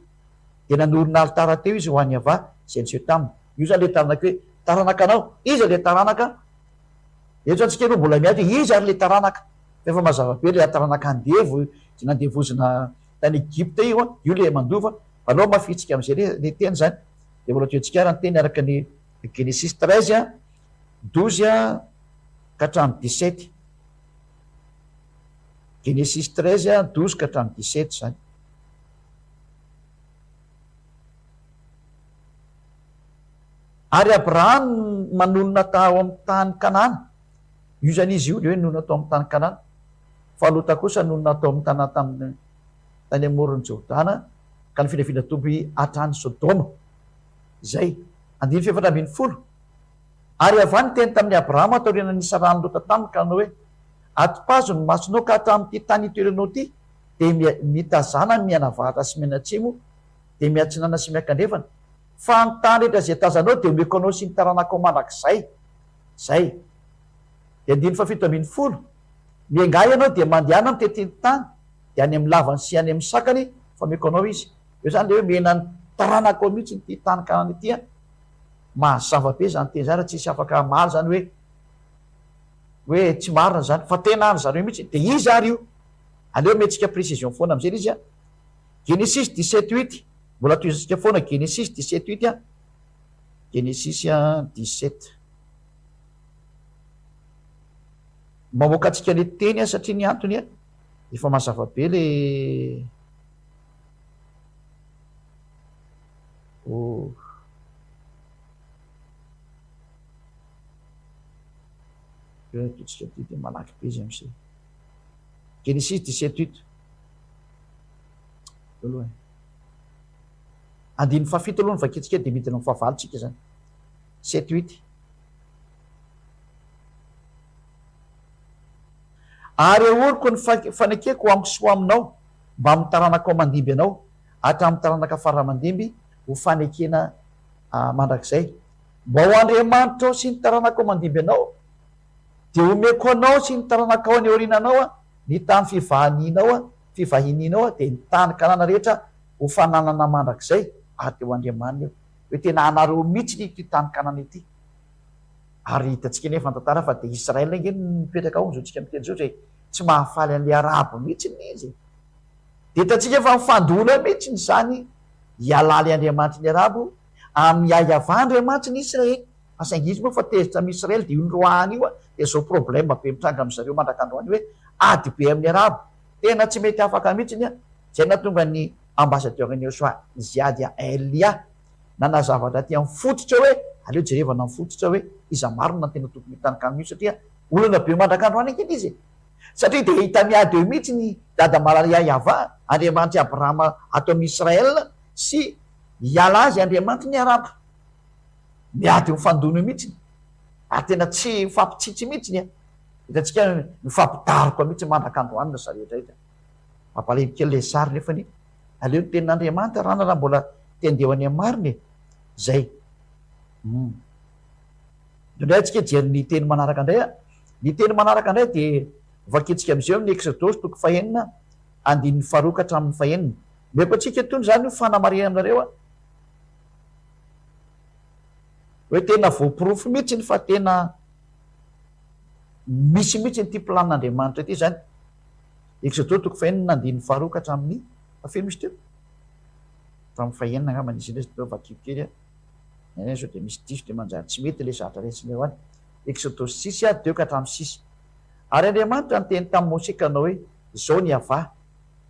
A: De nanorina alitara teo izy ho any ava zay niseho taminy. Io zany le taranaka hoe taranakanao, iza le taranaka? Eto antsika aloha mbola miady iza ary le taranaka. Efa mazava be le taranaka andevo sy nandevozina tany Egypte io a, io le mandova. Anao mafitsika am'izay le teny zany. De mbola toentsika ary ny teny araka ny Genesis 13 a 12 a ka hatramin'ny 17. Genesis 13 a 12 ka hatramin'ny 17 zany. Ary Abraham manonona tao amin'ny tany Kanana. Io zany izy io le hoe nonona tao amin'ny tany Kanana. Fa Lota kosa nonona tao amin'ny tana tany amoron'ny Jordana ka ny finafina tomby hatrany Sodoma. Zay 7:40. Ary avany teny tamin'ny Abrahama tao rena nisa rano Lota taminy ka nanao hoe atipazo ny masonao ka hatramin'ity tany itoeranao ity de mitazana mianavahatra sy mianatsimo de miatsinana sy miakandrefana. Fa ny tany rehetra zay tazanao de omeko anao sy ny taranakao mandrakizay. Zay. De 7:40. Miangay ianao de mandehana mitety ny tany de any amin'ny lavany sy any amin'ny sakany fa omeko anao izy. Io zany le hoe mena ny taranakao mihitsy nyty tany Kanana ity a. Mazava be zany teny zany raha tsisy afaka maro zany hoe tsy marina zany fa tena any zareo mihitsy de iza ary io. Aleo metsika précision foana am'zay izy a. Genesis 17:8. Mbola toizantsika foana Genesis 17:8 a. Genesis 17. Mamoaka antsika le teny a satria ny antony a efa mazava be le totsika ty de malaky be izy am'zay. Genesis 17:8. Aloha. 7 aloha ny vakentsika de midina amin'ny fahavalotsika zany. 7:8. Ary ahoriko ny fanekeko amiko sy ho aminao mba amin'ny taranakao mandimby anao hatramin'ny taranaka farany mandimby ho fanekena mandrakizay. Mba ho Andriamanitra ao sy ny taranakao mandimby anao de omeko anao sy ny taranakao any aorinanao a ny tany fivahinianao a de ny tany Kanana rehetra ho fananana mandrakizay ary de ho Andriamanina io. Hoe tena anareo mihitsy ity tany Kanana ity. Ary hitantsika nefa tantara fa de Israela nge mipetraka ao zao tsika miteny zao zay tsy mahafaly an'le Arabo mihitsy izy. De hitantsika fa mifandola mihitsy zany hialaly Andriamanitra ny Arabo amin'ny aiavà Andriamanitra ny Israely. Asaingy izy moa fa tezitra amin'ny Israely de io Androany io a de zao problème be mitranga am'zareo mandrak'Androany hoe ady be amin'ny Arabo. Tena tsy mety afaka mihitsy a. Zay natonga ny ambassadeur-ny Ziad Elia nanazavatra ty amin'ny fototra hoe aleo jerevana amin'ny fototra hoe iza marina tena tokony hitany io satria olona be mandrak'Androany ankeny izy. Satria de hita miady eo mihitsy ny dada Maria Yahva Andriamanitra Abrahama ato amin'ny Israel sy hiala azy Andriamanitra ny Arabo. Miady mifandona eo mihitsy. Ary tena tsy mifampitsitsy mihitsy a. Hitantsika mifampidaroka mihitsy mandrak'Androany zareo rehetra. Mampalemy kely le sary nefany aleo ny tenin'Andriamanitra raha mbola tendehany amin'ny mariny. Zay. Indray antsika jery ny teny manaraka indray a. Ny teny manaraka indray de vakentsika am'izay amin'ny Exodus 9:9 ka hatramin'ny 9. meko antsika tony zany fanamaria aminareo hoe tena voapirofo mihitsy ny fa tena misy mihitsy ny ty planin'Andriamanitra ty zany. Exode toko fahenina andininy faharoa ka hatramin'ny fafelo misy teo. Hatramin'ny fahenina angamba nisy indray teo vakivo kely sao de misy diso de manjary tsy mety le zatra resiny eo any. Exode 6 teo ka hatramin'ny 6. Ary Andriamanitra nyteny tamin'ny Mose kanao hoe zao ny avà.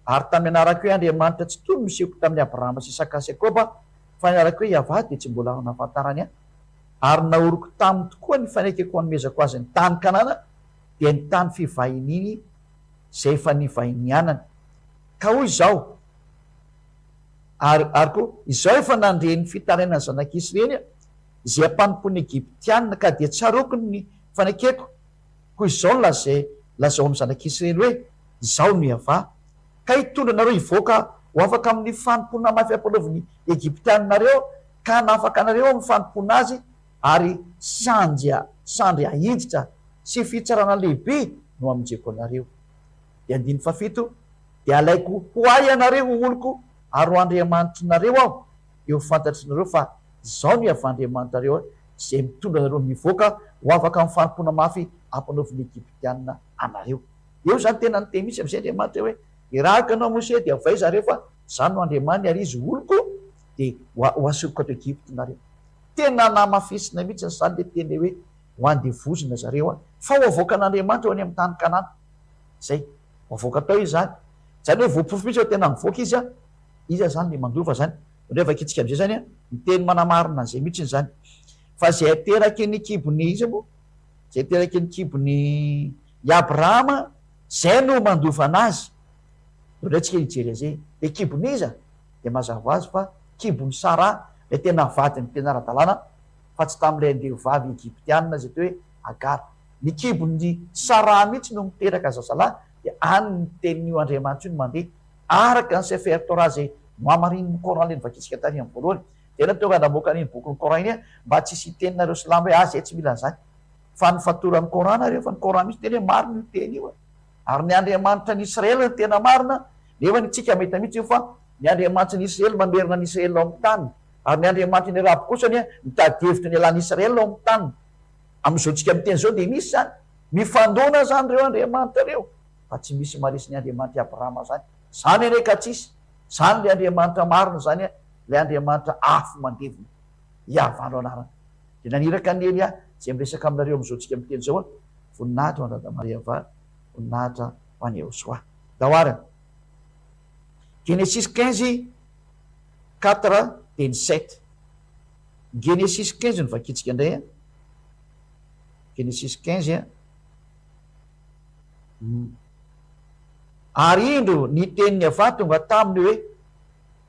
A: Ary tamin'ny anarako hoe Andriamanitra tsy toy miseko tamin'ny Abrahama sy Isaka sy Jakoba fa ny anarako hoe Yahva de tsy mbola nahafantarany ahy. Ary naoroko taminy tokoa ny fanekeko hanomezako azy ny tany Kanana dia ny tany fivahininy zay efa nivahinianany. Ka hoy izao, ary koa izao efa nandreny fitarainany zanak'Israely izay ampanompony Egyptianina ka dia tsaroko ny fanekeko. Koa izao lazao amin'ny zanak'Israely hoe izao no Yahva. Ka hitondra nareo hivoaka ho afaka amin'ny fanompona mafy ampanaoviny Egyptianinareo ka nafaka anareo amin'ny fanompona azy, ary sandry ahiditra sy fitsarana lehibe no aminjeko anareo. De andiny fafito, de alaiko ho ay anareo oloko ary ho Andriamanitra nareo aho, eo fantatry nareo fa zao no Yahva Andriamanitrareo zay mitondra nareo mivoaka ho afaka amin'ny fanompona mafy ampanaoviny Egyptianina anareo. Eo zany tena ny teny misy am'izay Andriamanitra hoe irahaka anao Mose de avay zareo fa zany no Andriamany ary izy oloko de ho asoko ato Egypte nareo. Tena namafisina mihitsy zany le teny hoe ho andevozina zareo fa ho avoaka an'Andriamanitra ho any amin'ny tany Kanana. Zay ho avoaka tao izy zany. Zany hoe voapofo mihitsy tena mivoaka izy zany le mandova zany. Ndreo vakitsika am'izay zany ny teny manamarina an'izay mihitsy zany. Fa zay ateraky ny kibony izy mo, zay ateraky ny kibony Abrahama, zay no mandofa anazy. Ndreo tsika hijery zay le kibony izy de mazava azy fa kibony Sara le tena vadiny tena ara-dalàna fa tsy tamin'ilay andeha vavy Egyptianina zay teo hoe Agara. Ny kibony Sara mihitsy no miteraka zazalahy de any ny tenin'io Andriamanitra io no mandeha araka ny Sefer Torah zay nohamarin'ny Coran le nivakitsika tany amin'ny voalohany. Tena tonga namoaka an'iny bokin'ny Coran iny mba tsy hiteninareo silamo hoe zay tsy mila zany. Fa ny fatoran'ny Coran nareo fa ny Coran misy teny hoe marina io teny io. Ary ny Andriamanitra n'Israely ny tena marina, nefa ny tsika mahita mihitsy io fa ny Andriamanitra n'Israely mamerina n'Israely ao amin'ny tany. Ary ny Andriamanitra ny Arabo kosany mitady hevitra ny alan'Israely ao amin'ny tany. Amin'izao tsika miteny zao de misy zany mifandona zany reo Andriamanitra reo, fa tsy misy marisy ny Andriamanitra Abrahama zany. Zany ane ka tsisy. Zany le Andriamanitra marina zany le Andriamanitra afo mandevina. Yahva no anarany. De naniraka ny ely zay miresaka aminareo amin'izao tsika miteny zao voninahitra ho an'i Maria Yahva, voninahitra ho an'i Yoshua. Dahoarana. Genesis 15 4 de ny 7. Genesis 15 no vakitsika indray Genesis 15 ary indro ny tenin'ny Yahva tonga taminy hoe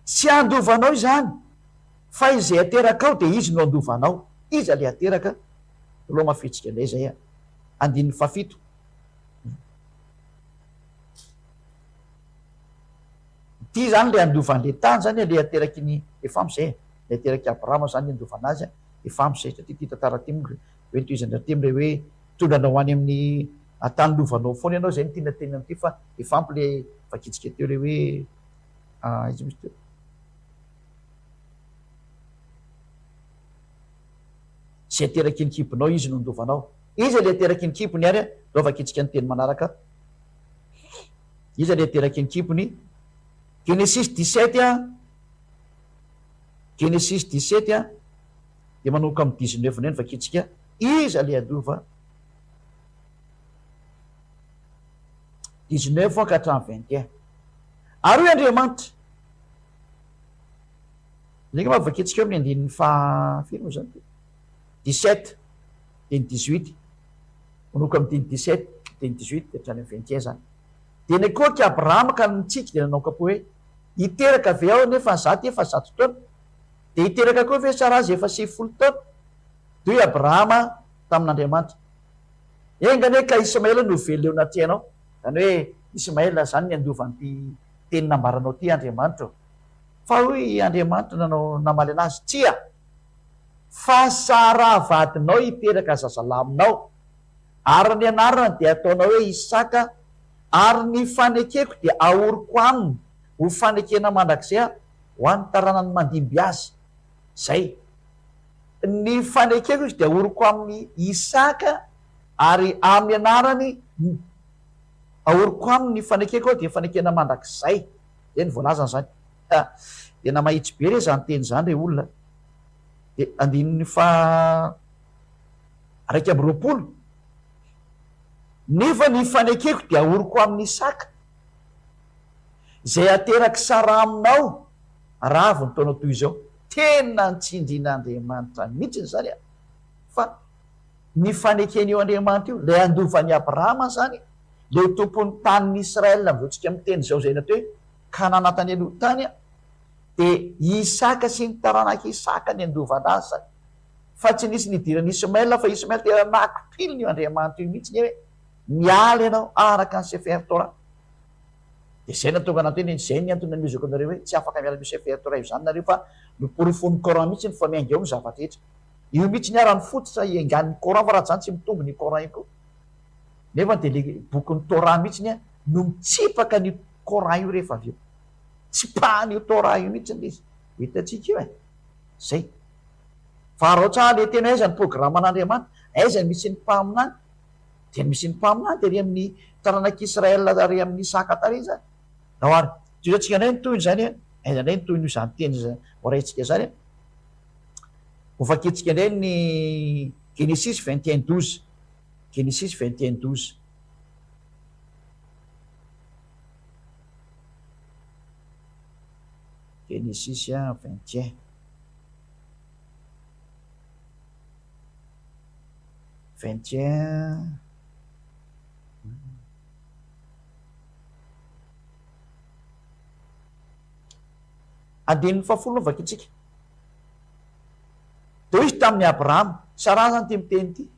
A: tsy andovanao izany fa izay ateraka ao de izy no andovanao. Iza le ateraka aloha mafitsika indray zay andin'ny fafito. Ty zany le andovan'le tany zany le ateraky ny efa am'izay le ateraky Abrahama zany andovana azy efa am'izay satria ty tantara ty moa hoe toizandra ty am'le hoe tondranao any amin'ny tany lovanao foana ianao zay ny tiana teny am'ty fa efa ampy le vakitsika teo le hoe izy misy teo zay ateraky ny kibonao izy no andovanao. Iza le ateraky ny kibony ary reo vakitsika ny teny manaraka. Iza le ateraky ny kibony. Genesis 17 Genesis 17 de manomboka amin'ny 19 ny vakitsika iza le adova 19 ka hatramin'ny 21. Ary hoe Andriamanitra zay ma vakitsika eo amin'ny andininy fafilo zany 17 de ny 18 manomboka amin'ny 17 de ny 18 de hatrany amin'ny 21 zany. De nakoaky Abrahama ka nitsiky de nanao kapo hoe hiteraka avy ao nefa zaty efa 100 taona de hiteraka koa ve Sara azy efa 90 taona. De hoe Abrahama tamin'Andriamanitra engane ka Ismaela no velona eo anaty anao, zany hoe Ismaela zany ny andovan'ty teny nambaranao ty Andriamanitra. Fa hoy Andriamanitra nanao namaly anazy tsia fa Sara vadinao hiteraka zazalahy aminao ary ny anarana de ataonao hoe Isaka ary ny fanekeko de aoriko aminy ho fanekena mandrakizay ho an'ny taranany mandimby azy. Zay ny fanekeko izy dia ahoroko amin'ny Isaka, ary amin'ny anarany ahoroko aminy fanekeko dia fanekena mandrakizay. Dia ny voalazana zany. Tena mahitsy be re zany teny zany re olona. Dia andininy fa 1:20. Nefa ny fanekeko dia ahoroko amin'ny Isaka, zay ateraky sara aminao raha avy nytaonao toy izao. Tena nitsindrin'Andriamanitra mihitsy zany a. Fa ny fanekeny eo Andriamanitra io, lay andovany Abrahama zany, lay tompon'ny tanin'ny Israela, votsika amin'ny teny zao zay natao hoe Kanana tany aloha tany a, dia Isaka sy ny taranaka Isaka ny andovana azy zany. Fa tsy nisy nidirany Ismaela, fa Ismaela tena nakipiliny io Andriamanitra io mihitsy hoe miala ianao araka ny Sefer Torah. Dia zay natonga anato eny, zay ny antony namezako anareo hoe tsy afaka miala amin'ny Sefer Torah io zany nareo, fa noporofon'ny Coran mihitsy ny fa miainga eo ny zavatra rehetra. Io mihitsy ny arany fototra iangan'ny Coran, fa raha zany tsy mitombo ny Coran io koa. Nefa dia le bokin'ny Torah mihitsy ny no mitsipaka ny Coran io rehefa avy eo. Tsipahan'io Torah io mihitsy ny izy. Hitantsika io e. Zay. Fa raha ohatra le tena aiza ny programan'Andriamanitra, aiza ny misy ny mpaminany, dia misy ny mpaminany dia ry amin'ny taranak'Israela ary amin'ny Isaka tary zany. Nahoary, toizantsika indray ny toyny zany e, aiza indray ny toyny io zany teny voaraintsika zany e. Ho fakitsika indray ny Genesis 21:12. Genesis 21:12. Genesis 21. Andininy 10 vakitsika. Dia izy tamin'ny Abrahama, Sara zany ty miteny ty,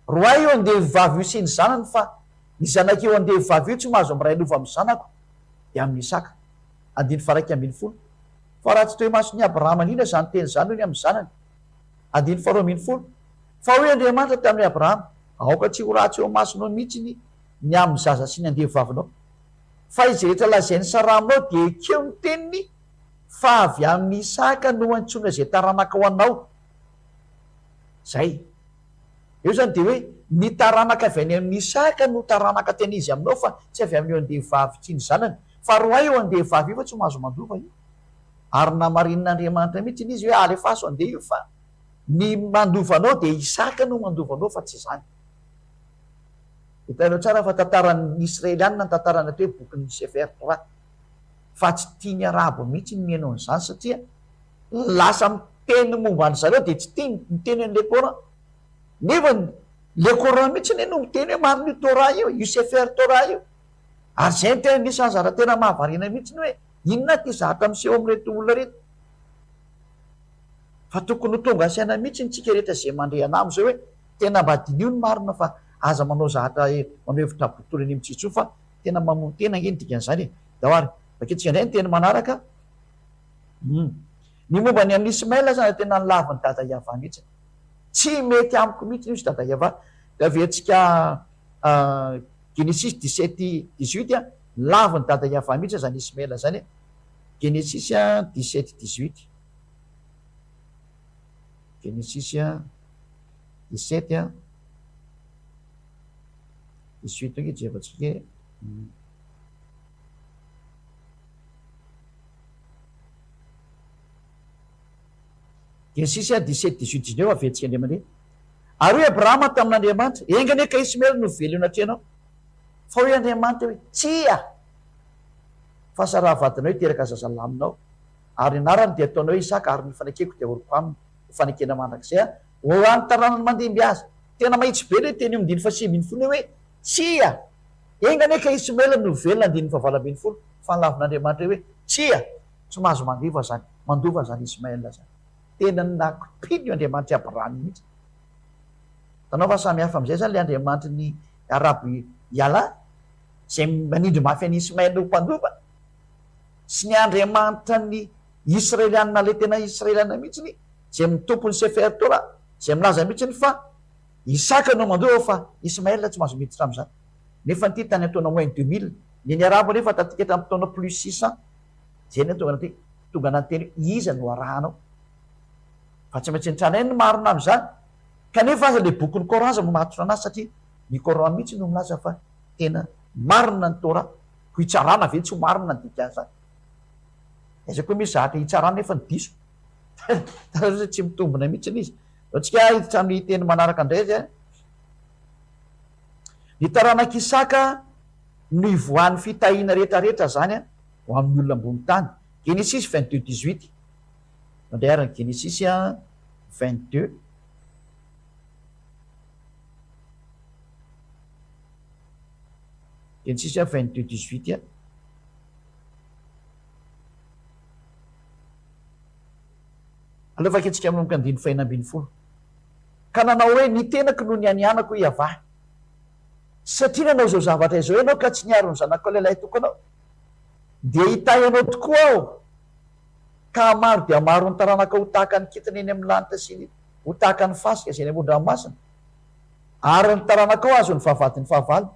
A: roa io andeha vavy io sy ny zanany, fa ny zanaka io andeha vavy io tsy mahazo miray lova amin'ny zanako, dia amin'ny Isaka. Andiny 2:10. Fa raha tsy toe mason'ny Abrahama indrindra zany teny zany hoy ny amin'ny zanany. Andiny 2:20. Fa hoy Andriamanitra tamin'ny Abrahama, aoka tsy ho ratsy eo masonao mihitsy ny amin'ny zaza sy ny andeha vavinao. Fa izy rehetra lazainy Sara aminao dia ekeo ny teniny fa avy amin'ny Isaka no antsoina zay taranaka ho anao. Zay. Eo zany dia hoe ny taranaka avy any amin'ny Isaka no taranaka tena izy aminao, fa tsy avy amin'ny andeha vavy tsy ny zanany. Fa roa io andeha vavy io fa tsy mahazo mandova io. Ary namarin'Andriamanitra mihitsy izy hoe alefaso andeha io, fa ny mandovanao dia Isaka no mandovanao fa tsy zany. Hitanao tsara fa tantaran'ny Israelianina ny tantarana atao hoe bokin'ny Sefer Torah. Fa tsy tia ny Arabo mihitsy ny mihaino an'izany, satria lasa miteny momba ny zareo dia tsy tia miteny an'ilay Coran. Nefa le Coran mihitsy no miteny hoe marina io Torah io, io Sefer Torah io. Ary zay ny tena anisan'ny zara tena mahavariana mihitsy hoe inona ty zatra miseho amin'reto olona reto. Fa tokony ho tonga saina mihitsy ntsika rehetra zay mandre anamo zay hoe tena mba dinio ny marina, fa aza manao zatra mamevitra botolo any mitsitso, fa tena mamono tena nge ny dikan'izany. Dahoary, vakitsika indray ny teny manaraka. Ny momba ny amin'ny Ismaela zany tena ny laviny dada Iava mihitsy. Tsy mety amiko mihitsy io sy dada Iava. Dia averitsika Genesis 17:18, laviny dada Iava mihitsy zany Ismaela zany. Genesis 17:18. Genesis 17:18 nge jevatsika. Genesis 17:18 eo averitsika indray mandeha. Ary hoe Abrahama tamin'Andriamanitra, engane ka Ismaela no velo eo anatrehanao. Fa hoe Andriamanitra hoe tsia, fa Sara vadinao iteraka zazalahy aminao, ary anarany dia ataonao Isaka, ary ny fanekeko dia oroko aminy fanekena mandrakizay ho an'ny taranany mandimby azy. Tena mahitsy be le teny eo andiny 5:10 hoe tsia, engane ka Ismaela no velona andiny 9:20, fa nylavin'Andriamanitra hoe tsia, tsy mahazo mandova zany Ismaela zany. Tena nakipiny io Andriamanitra Abrahama mihitsy. Tanao fa samy hafa amin'izay zany le Andriamanitra ny Arabo Iala, zay manindry mafy an'i Ismaela ho mpandova, sy ny Andriamanitra ny Israelianina le tena Israelianina mihitsy zay mitompo ny Sefer Torah, zay milaza mihitsy fa Isaka no mandova fa Ismaela tsy mahazo miditra amin'izany. Nefa ty tany ataona moins 2000, ny Arabo nefa tatika tamin'ny taona plus 600, Zay ny tonga nanteny iza no arahanao. Fa tsy maintsy nitrana ny marina am'izany. Kanefa aza le bokyny Koran mo matotra anazy satria ny Koran mihitsy no milaza fa tena marina ny Torah. Ho hitsarana ve tsy ho marina ny dikan'izany. Iza koa misy zahatra hitsarana nefa ny diso. Tara tsy mitombona mihitsy izy. Antsika hiditra amin'ny teny manaraka indray zay. Ny taranaka Isaka no ivoan'ny fitahiana rehetrarehetra zany ho amin'ny olona ambony tany. Genesis 22:18. Mandray arany Genesis 22. Genesis 22:18. Alefa antsika amin'ny andiny faina ambin'ny folo. Ka nanao hoe ny tenako no ny anianako iavahy. Satria nanao zao zavatra izao ianao ka tsy niaro ny zanako lehilahy tokonao. Dia hitahy anao tokoa aho. Ka maro dia maro ny taranaka ho tahaka ny kintana eny amin'ny lanitra sy ho tahaka ny fasika izay ny amoron-dranomasina. Ary ny taranaka ao azo ny fahavadiny fahavalo.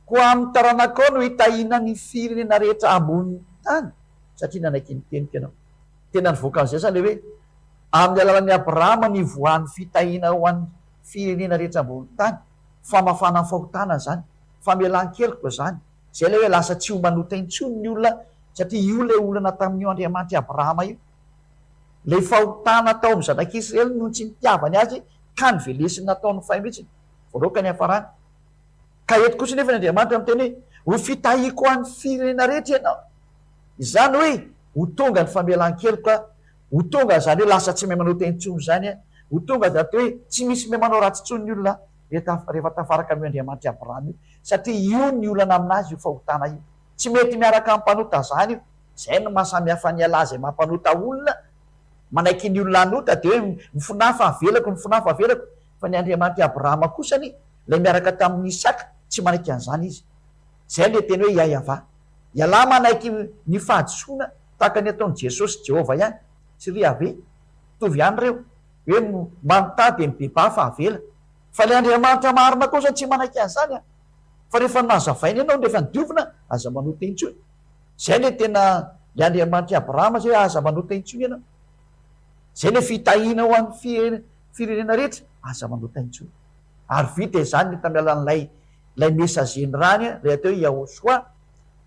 A: Koa amin'ny taranaka ao no hitahiana ny firenena rehetra ambony tany. Satria nanaiky ny teniko ianao. Tena nivoaka an'izay zany hoe amin'ny alalan'ny Abrahama ny voan'ny fitahiana ho an'ny firenena rehetra ambony tany. Famafana ny fahotana zany. Famelan-keloka zany. Zay le hoe lasa tsy ho manota intsony ny olona. Satria io le olana tamin'io Andriamanitra Abrahama io. Le fahotana tao amin'ny zanak'Israely no tsy nitiavany azy ka ny velesiny nataony fay mihitsy. Voaloka ny hafarany. Ka eto kosa nefa ny Andriamanitra miteny hoe ho fitahiako ho an'ny firenena rehetra ianao. Izany hoe ho tonga ny famelan-keloka, ho tonga zany hoe lasa tsy mahay manota intsony zany. Ho tonga zany hoe tsy misy mahay manao ratsy intsony ny olona rehefa tafaraka amin'ny Andriamanitra Abrahama io. Satria io ny olana aminazy io fahotana io. Tsy mety miaraka amin'ny mpanota zany io. Zay no mahasamihafa ny alaza e mampanota olona. Manaiky ny olona anota dia hoe mifinafa avelako, mifinafa avelako. Fa ny Andriamanitra Abrahama kosany ilay miaraka tamin'ny Isaka tsy manaiky an'izany izy. Zay le teny hoe iayava. Ialahy manaiky ny fahadisoana tahaka ny ataon'i Jesosy Jehova ihany. Tsy ry ave. Tovy ihany reo. Hoe manontany dia mibeba fa avela. Fa le Andriamanitra marina kosa tsy manaiky an'izany. Fa rehefa nazavaina ianao rehefa nidiovina aza manota intsony. Zay le tena le Andriamanitra Abrahama zay aza manota intsony ianao. Zay le fitahiana ho an'ny firenena rehetra aza manota intsony. Ary vita izany tamin'ny alalan'ilay mesazeny rany rehetra hoe Yahosoa.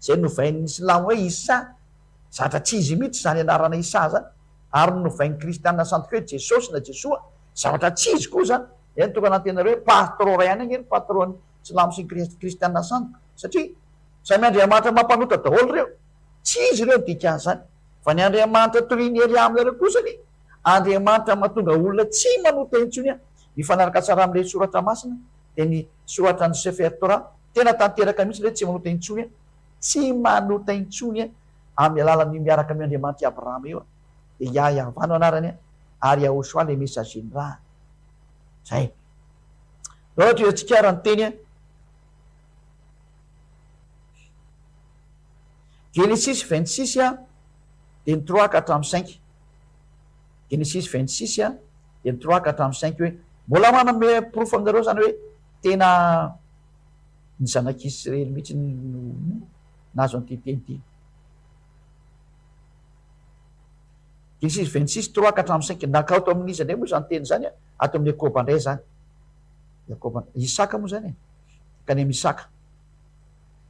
A: Zay novain'ny Silamo hoe Isa. Zatra tsy izy mihitsy zany anarana Isa zany. Ary novain'ny kristianina sandoka hoe Jesosy na Jesoa. Zavatra tsy izy koa zany. Zay tonga anantenareo hoe patrora ihany angeny patron'ny Silamo sy ny kristianina sandoka. Satria samy Andriamanitra mampanota daholo reo. Tsy izy ireo dikan'izany. Fa ny Andriamanitra toriany ery aminareo kosa ny Andriamanitra mahatonga olona tsy manota intsony. Mifanaraka tsara amin'ilay soratra masina dia ny soratra ny Sefer Torah tena tanteraka mihitsy le tsy manota intsony. Tsy manota intsony amin'ny alalan'ny miaraka amin'ny Andriamanitra Abrahama io. Dia Yahavano anarany ary Yahosoa le mesazeny raha. Zay. Ohatra antsika arany teny Genesis 26 dia ny 3 ka hatramin'ny 5. Genesis 26 dia ny 3 ka hatramin'ny 5 hoe mbola manome profo aminareo zany hoe tena ny zanak'Israely mihitsy nazo an'ity teny ity. Genesis 26 3 ka hatramin'ny 5 nakao to amin'izy indray moa zany teny zany ato amin'ny Jakoba indray zany. Jakoba Isaka moa zany ka ny Isaka.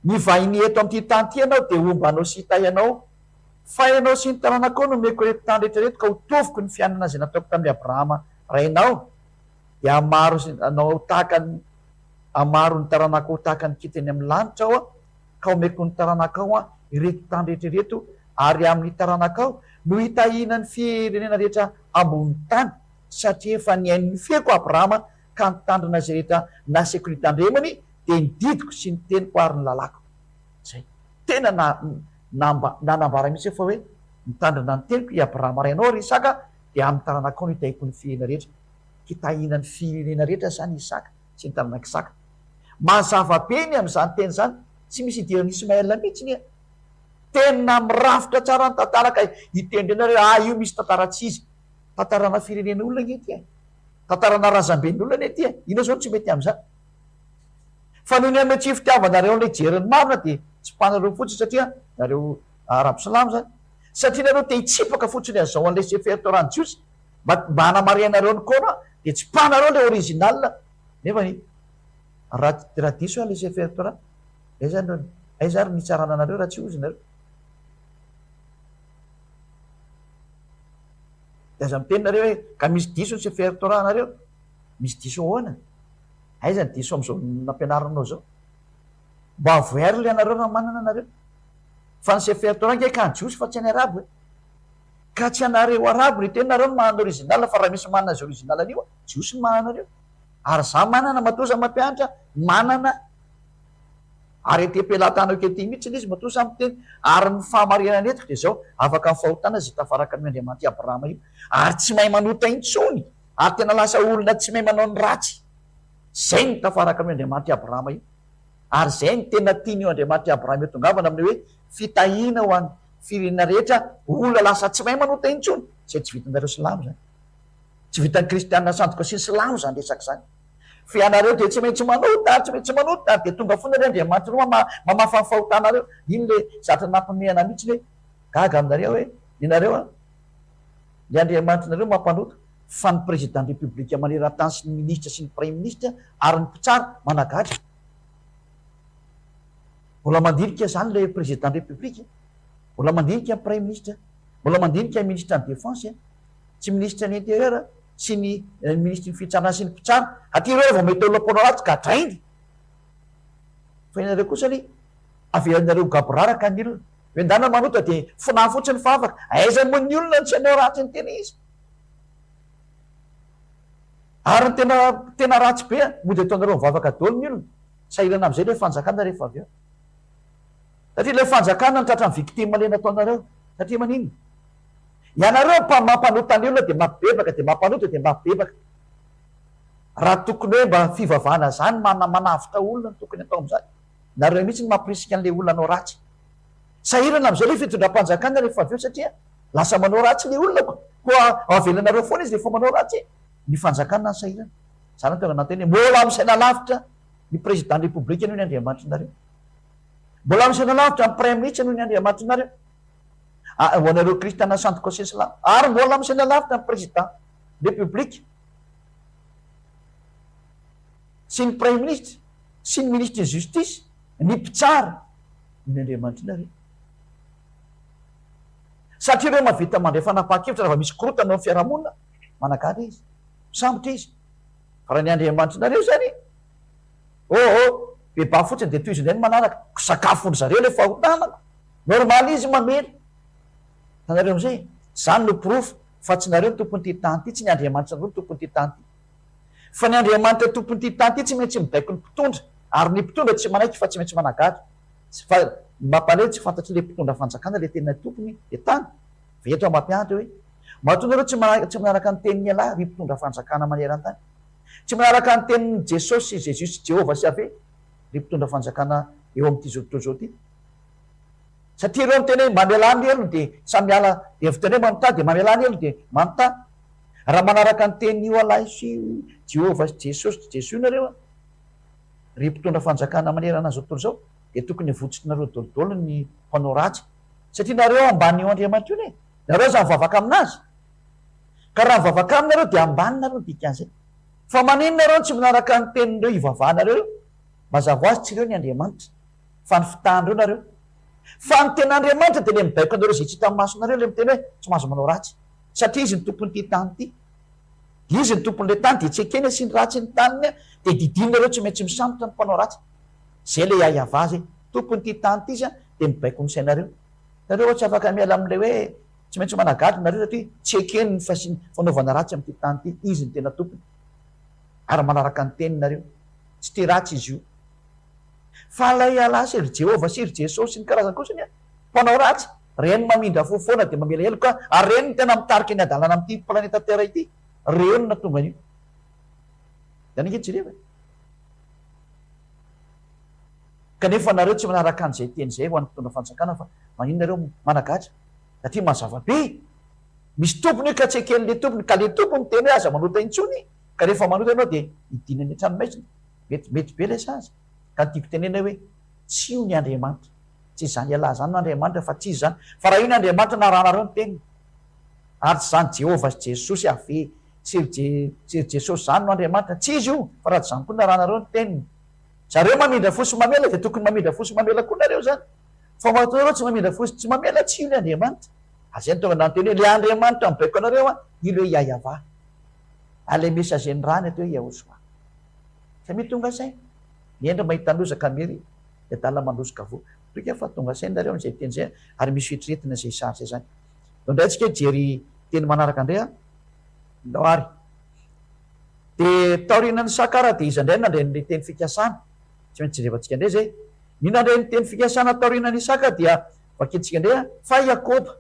A: Ny vahiny eto amin'ity tany ity ianao dia ombanao sy hitahianao. Fa ianao sy ny taranakao no omeko reto tany rehetrarehetra ka ho toviko ny fiainana izay nataoko tamin'ny Abrahama rainao. Dia anao tahaka amaro ny taranakao tahaka ny kitany amin'ny lanitra ao ka omeko ny taranakao ireto tany rehetrareto ary amin'ny taranakao no hitahiana ny firenena rehetra ambony tany satria efa niain'ny feko Abrahama ka nitandrina izay rehetra nasiako nitandremany dia nididiko sy niteniko ary ny lalako. Zay tena nanambara mihitsy fa hoe nitandrina ny teniko i Abrahama rainao ry Isaka dia amin'ny taranakao no hitahiko ny firenena rehetra. Hitahiana ny firenena rehetra zany Isaka sy ny taranaka Isaka. Mazava be ny amin'izany teny zany tsy misy idiran'ny Ismaela mihitsy ny tena mirafitra tsara ny tantara ka hitendrena hoe io misy tantara tsy izy. Tantarana firenena olona ny ety. Tantarana razamben'ny olona ny ety. Ino zao tsy mety amin'izany. Fa noho ny amin'ny tsy fitiavanareo ilay jeriny marina dia tsy mpanareo fotsiny satria nareo Arabo Silamo zany Satria nareo te hitsipaka fotsiny azao an'le sefertorany jiosy mba hanamarianareo ny kora dia tsy panareo le original nefa raha diso le sefertoran ay zany nitsarana anareo raha tsy ozy nareo de aza miteny nareo hoe ka misy diso ny sefertoran nareo misy diso ahoana aizany diso am'izao nampianaranao zao mba avoary le anareo raha manana anareo fa ny sefertoran ngeky any jiosy fa tsy any arabo ka tsy anareo arabo ny tenareo no manana original fa raha misy manana azy original anio jiosy ny mananareo ary za manana matoza mampianatra manana ary te-pelatana kety mihitsy izy matoza amteny ary ny fahamariana netiko de zao afaka mifahotana zay tafaraka ny Andriamanitra Abrahama io ary tsy mahay manota intsony ary tena lasa olona tsy mahay manao ny ratsy zay ny tafaraka ny Andriamanitra Abrahama io ary zay ny tena tiany io Andriamanitra Abrahama io tongavana amin'ny hoe fitahina ho an'ny firenena rehetra olona lasa tsy mahay manota intsony zay tsy vitanareo silamo zany tsy vitan'ny kristianina sandoka sy ny silamo zany resaka zany fe anareo de tsy maintsy manota ary tsy maintsy manota ary de tonga foana re Andriamanitra no mamafa ny fahotanareo iny le zatra nampamehana mihitsy hoe gaga aminareo hoe inareo le Andriamanitra nareo mampanota fa ny président république maneran-tany sy ny ministre sy ny premier ministre ary ny mpitsara managatra mbola mandinika zany le président république mbola mandinika ny premier ministre mbola mandinika ministre ny défense tsy ministre ny intérieur sy ny ministre ny fitsarana sy ny mpitsara aty reo vao mety olona-ponao ratsy ka draingy fa inareo kosa ny averanareo gaboraraka ny olona hoendana manota de fona fotsiny fa afaka aiza moa ny olona tsy anao ratsy ny tena izy ary ny tena ratsy be mody ataonareo mivavaka dolo ny olona sahirana am'izay le fanjakana rehefa avy eo satria le fanjakana ny tratra ny victime lena ataonareo satria manino ianareo mampanota ny olona de mapibebaka de mampanota de mapibebaka raha tokony hoe mba fivavahana zany manavitra olona tokony atao am'zany nareo mihitsy ny mampirisika an'le olona anao ratsy sahirana am'izay le fitondram-panjakana rehefa avy eo satria lasa manao ratsy le olona koa avelanareo foana izy rehefa manao ratsy ny fanjakana ny sahirana zany tonga nateny mbola am'saina lavitra ny président république noho ny Andriamanitra nareo mbola am'saina lavitra ny premier ministre noho ny Andriamanitra nareo ho anareo kristiana sandoka sy ny silamo ary mbola am'saina lavitra ny président république sy ny premier ministre sy ny ministre de justice ny mpitsara ny Andriamanitra nareo satria reo mavita mandray fanapahan-kevitra raha misy korotana ny fiarahamonina manakatra izy sambotra izy fa raha ny Andriamanitra nareo zany beba fotsiny de toy izy ndray ny manaraka sakafony zareo le fahotanako normal izy mamely tanareo am'izay zany no proof fa tsy nareo ny tompony ty tany ty tsy ny Andriamanitra nareo ny tompony ty tany ty fa ny Andriamanitra tompony ty tany ty tsy maintsy mibaiko ny mpitondra ary ny mpitondra tsy manaiky fa tsy maintsy managatra fa mampalely tsy fantatry le mpitondra fanjakana le tena tompony de tany veto mampianatra hoe mahatonga reo tsy manaraka ny tenin'ny alahy ry mpitondra fanjakana maneran-tany tsy manaraka ny tenin'ny Jesosy sy Jésus Jehova sy ave ry mpitondra fanjakana eo am'ty zao ty satria reo miteny hoe mamelany elo de samiala de viteny hoe manontany de mamelany elo de manontany raha manaraka ny tenin'io alahy sy Jehova sy Jesosy sy Jésus nareo ry mpitondra fanjakana manerana zao tontolo zao de tokony votsitrinareo dolodolo ny mpanao ratsy satria nareo amban'io Andriamanitra io nareo za mivavaka aminazy ka raha mivavaka aminareo de ambaninareo dikan'izay fa maninonareo tsy manaraka ny tenin'ireo ivavahanareo mazava azy tsy reo ny Andriamanitra fa ny fitahandreo nareo fa ny tena Andriamanitra de le mibaiko anareo zay tsy hita masonareo le miteny hoe tsy mahazo manao ratsy satria izy ny tompony ty tany ty izy ny tompony le tany de tsy ekeny sy ny ratsy ny taniny de didinareo tsy maintsy misambotra ny mpanao ratsy zay le aiava zay tompony ty tany ty izy de mibaiko ny sainareo nareo tsy afaka miala am'le hoe tsy maintsy managadro nareo satria tsy ekeny ny fanaovana ratsy am'ty tany ty izy ny tena tompony ary manaraka ny teninareo tsy te ratsy izy io fa lay ala sy ry Jehova sy ry Jesosy sy ny karazany kosany mpanao ratsy reny mamindra fofoana de mamela elo ka ary reny tena mitarika ny adalana am'ty planeta terra ity reo no natonga an'io da nike jereva kanefa nareo tsy manaraka an'izay teny zay ho an'ny mpitondra fanjakana fa manino nareo managatra satria mazava be misy tompony io ka tsy eken'le tompony ka le tompony teny hoe aza manota intsony ka rehefa manota ianao de idinany tranomaizina mety be le sazy ka tiako tenena hoe tsy io ny Andriamanitra Tsy izany ialahy zany n'Andriamanitra fa tsy izany. Fa raha io n'Andriamanitra naranareo ny teniny. Ary tsy zany Jehovah sy Jesosy ave tsy Jesosy zany no Andriamanitra. Tsy izy io, fa raha tsy zany koa naranareo ny teniny. Zareo mamindra fosy mamela dia tokony mamindra fosy mamela koa nareo zany. Fa mahatonareo tsy mamindra fosy tsy mamela tsy io ny Andriamanitra. Azay ny tonga nanteny hoe le Andriamanitra mibaiko anareo ilo hoe iayava. Ale messager ny rany atao hoe Yahoshua. Fa mety tonga say. Miendra mahita lozaka miry dia dala mandrosika vo. Toika fa tonga say nareo zay teny zay ary misy fitretina zay sary zay zany. Indray tsika jery teny manaraka indray Daoary. Dia taorian'ny Sakara dia izy indray nandray ny teny fikasana. Tsy maintsy jerevantsika indray zay. Ny nandray ny teny fikasana taorian'ny Isaka dia vakintsika indray fa Yakoba.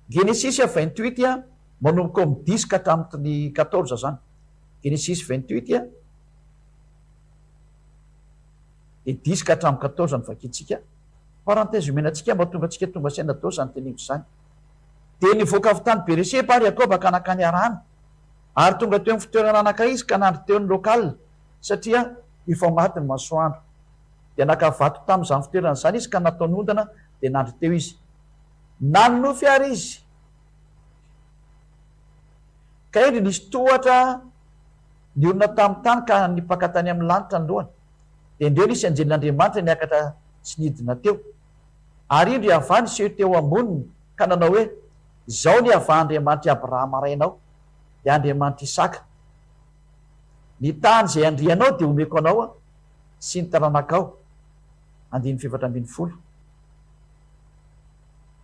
A: Genesis 28 manomboka amin'ny 10 ka hatramin'ny 14 zany. Genesis 28 dia 10 ka hatramin'ny 14 ny vakintsika. Parenthèse omenantsika mba tonga antsika tonga saina tao zany tenimo zany. Dia nivoaka avy tany Bereseba ary Yakoba ka nakany Harana. Ary tonga teo amin'ny fitoerana anankiray izy ka nandry teo ny lokala satria efa maty ny masoandro. Dia nakavato tamin'izany fitoerana izany izy ka nataony ondana dia nandry teo izy. Nanonofy ary izy. Ka endry nisy tohatra ny olona tamin'ny tany ka nipaka tany amin'ny lanitra ny lohany. Dia indreo nisy anjelin'Andriamanitra niakatra sy nidina teo. Ary indry avà niseho teo amboniny ka nanao hoe izao ny avà Andriamanitra Abrahama rainao dia Andriamanitra Isaka. Ny tany izay andrianao dia omeko anao sy ny taranakao. 7:40.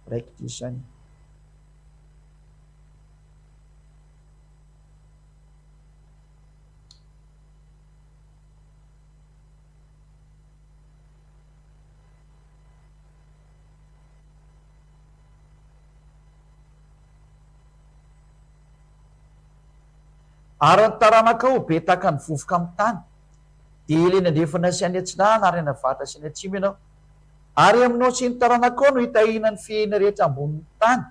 A: Raiky diso zany. Ary ny taranakao be tahaka ny vovoka amin'ny tany. Dia ilena andrefana sy any atsinahana ary any avatra sy any atsimo ianao. Ary aminao sy ny taranakao no hitahina ny fihena rehetra ambonin'ny tany.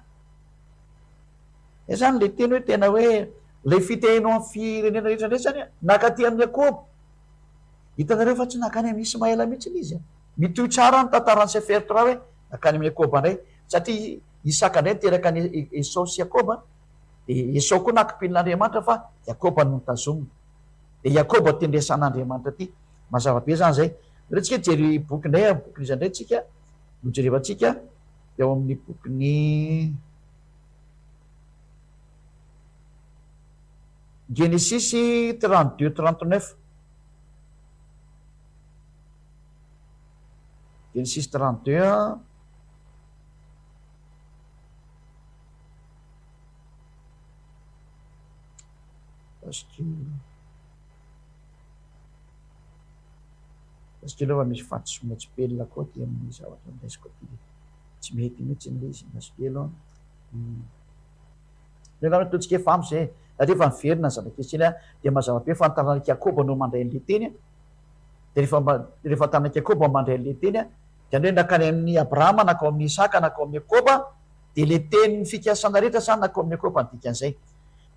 A: Izany le teny hoe tena hoe le fitehinao amin'ny firenena rehetra indray zany nakaty amin'ny Yakoba. Hitanareo fa tsy nakany amin'ny Ismaela mihitsy izy. Mitohy tsara ny tantaran'ny Sefer Torah hoe nakany amin'ny Yakoba indray satria Isaka indray niteraka ny Esau sy Yakoba. Dia Esau koa nakipin'Andriamanitra fa Yakoba no nitazomina. Dia Yakoba tendresan'Andriamanitra ty. Mazava be zany zay. Raha tsika jery boky indray bokin'izy indray tsika no jerevantsika eo amin'ny bokin'ny Genesis 32-39. Genesis 32 Parce que aloha misy fatsomatsipelina koa ty amin'ny zavatra ndesiko ty. Tsy mety mihitsy ny izy matsipelo. Nengano ataontsika efa aminy zay. Satria efa niverina ny zava-kesiny dia mazava be fa ny taranak'i Yakoba no mandray an'ilay teny. Dia rehefa taranak'i Yakoba mandray an'ilay teny dia hoe nakany amin'ny Abrahama, nakao amin'ny Isaka, nakao amin'ny Yakoba, dia le teny fikasana rehetra zany nakao amin'ny Yakoba ny dikan'izay.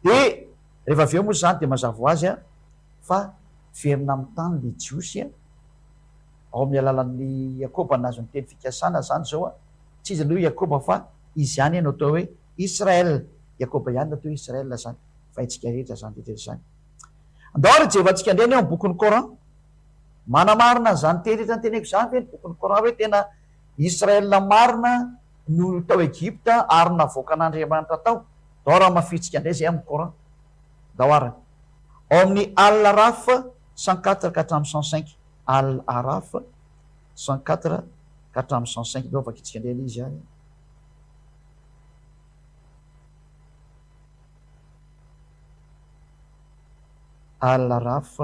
A: Dia rehefa avy eo moa zany dia mazava ho azy fa verina amin'ny tany le jiosy ao amin'ny alalan'ny Yakoba nazo ny teny fikasana zany zao tsy izy aloha Yakoba fa izy ihany no atao hoe Israel. Yakoba ihany no atao hoe Israel zany. Fa itsika rehetra zany rehetra zany. Andao ary jevantsika indray ny ao amin'ny bokin'ny Coran. Manamarina zany teny rehetra nyteneko zany ve ny bokin'ny Coran hoe tena Israel marina no tao Egypta ary navoaka an'Andriamanitra tao. Dao raha mafitsika indray zay amin'ny Coran. Dao ary. Ao amin'ny Al-Araf 104 ka hatramin'ny 105. Al-Araf 104 ka hatramin'ny 105. Dao vakitsika indray izy any. Al-Araf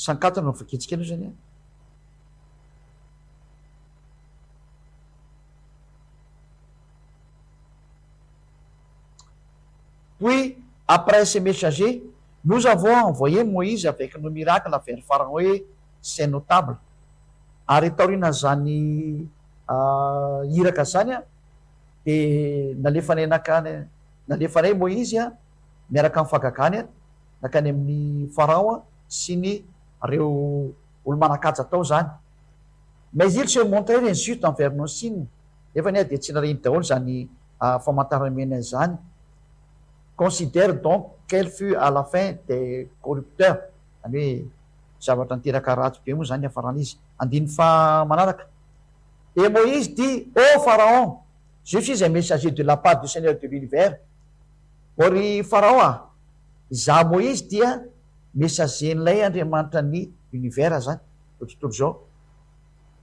A: sankatana no vakitsika aloha zany. après ces messagers, nous avons envoyé Moïse avec nos miracles vers Pharaon hoe c'est notable. Ary taorina zany iraka zany a de nalefanay Moïse a miaraka amin'ny fagagany a nakany amin'ny Pharaon sy ny reo olo manakaja tao zany. Mais il se montrait insulte envers nos signes. Efa ny a de tsy nareny daholo zany famantaramena zany. Considère donc qu'elle fut à la fin des corrupteurs. Zany hoe zavatra niteraka ratsy be moa zany afarana izy. Andiny fa manaraka. Et Moïse dit, ô Pharaon, je suis un messager de la part du Seigneur de l'univers. Ory Pharaon a, za Moïse dia messager-nilay Andriamanitra ny univers zany. Tontolo zao.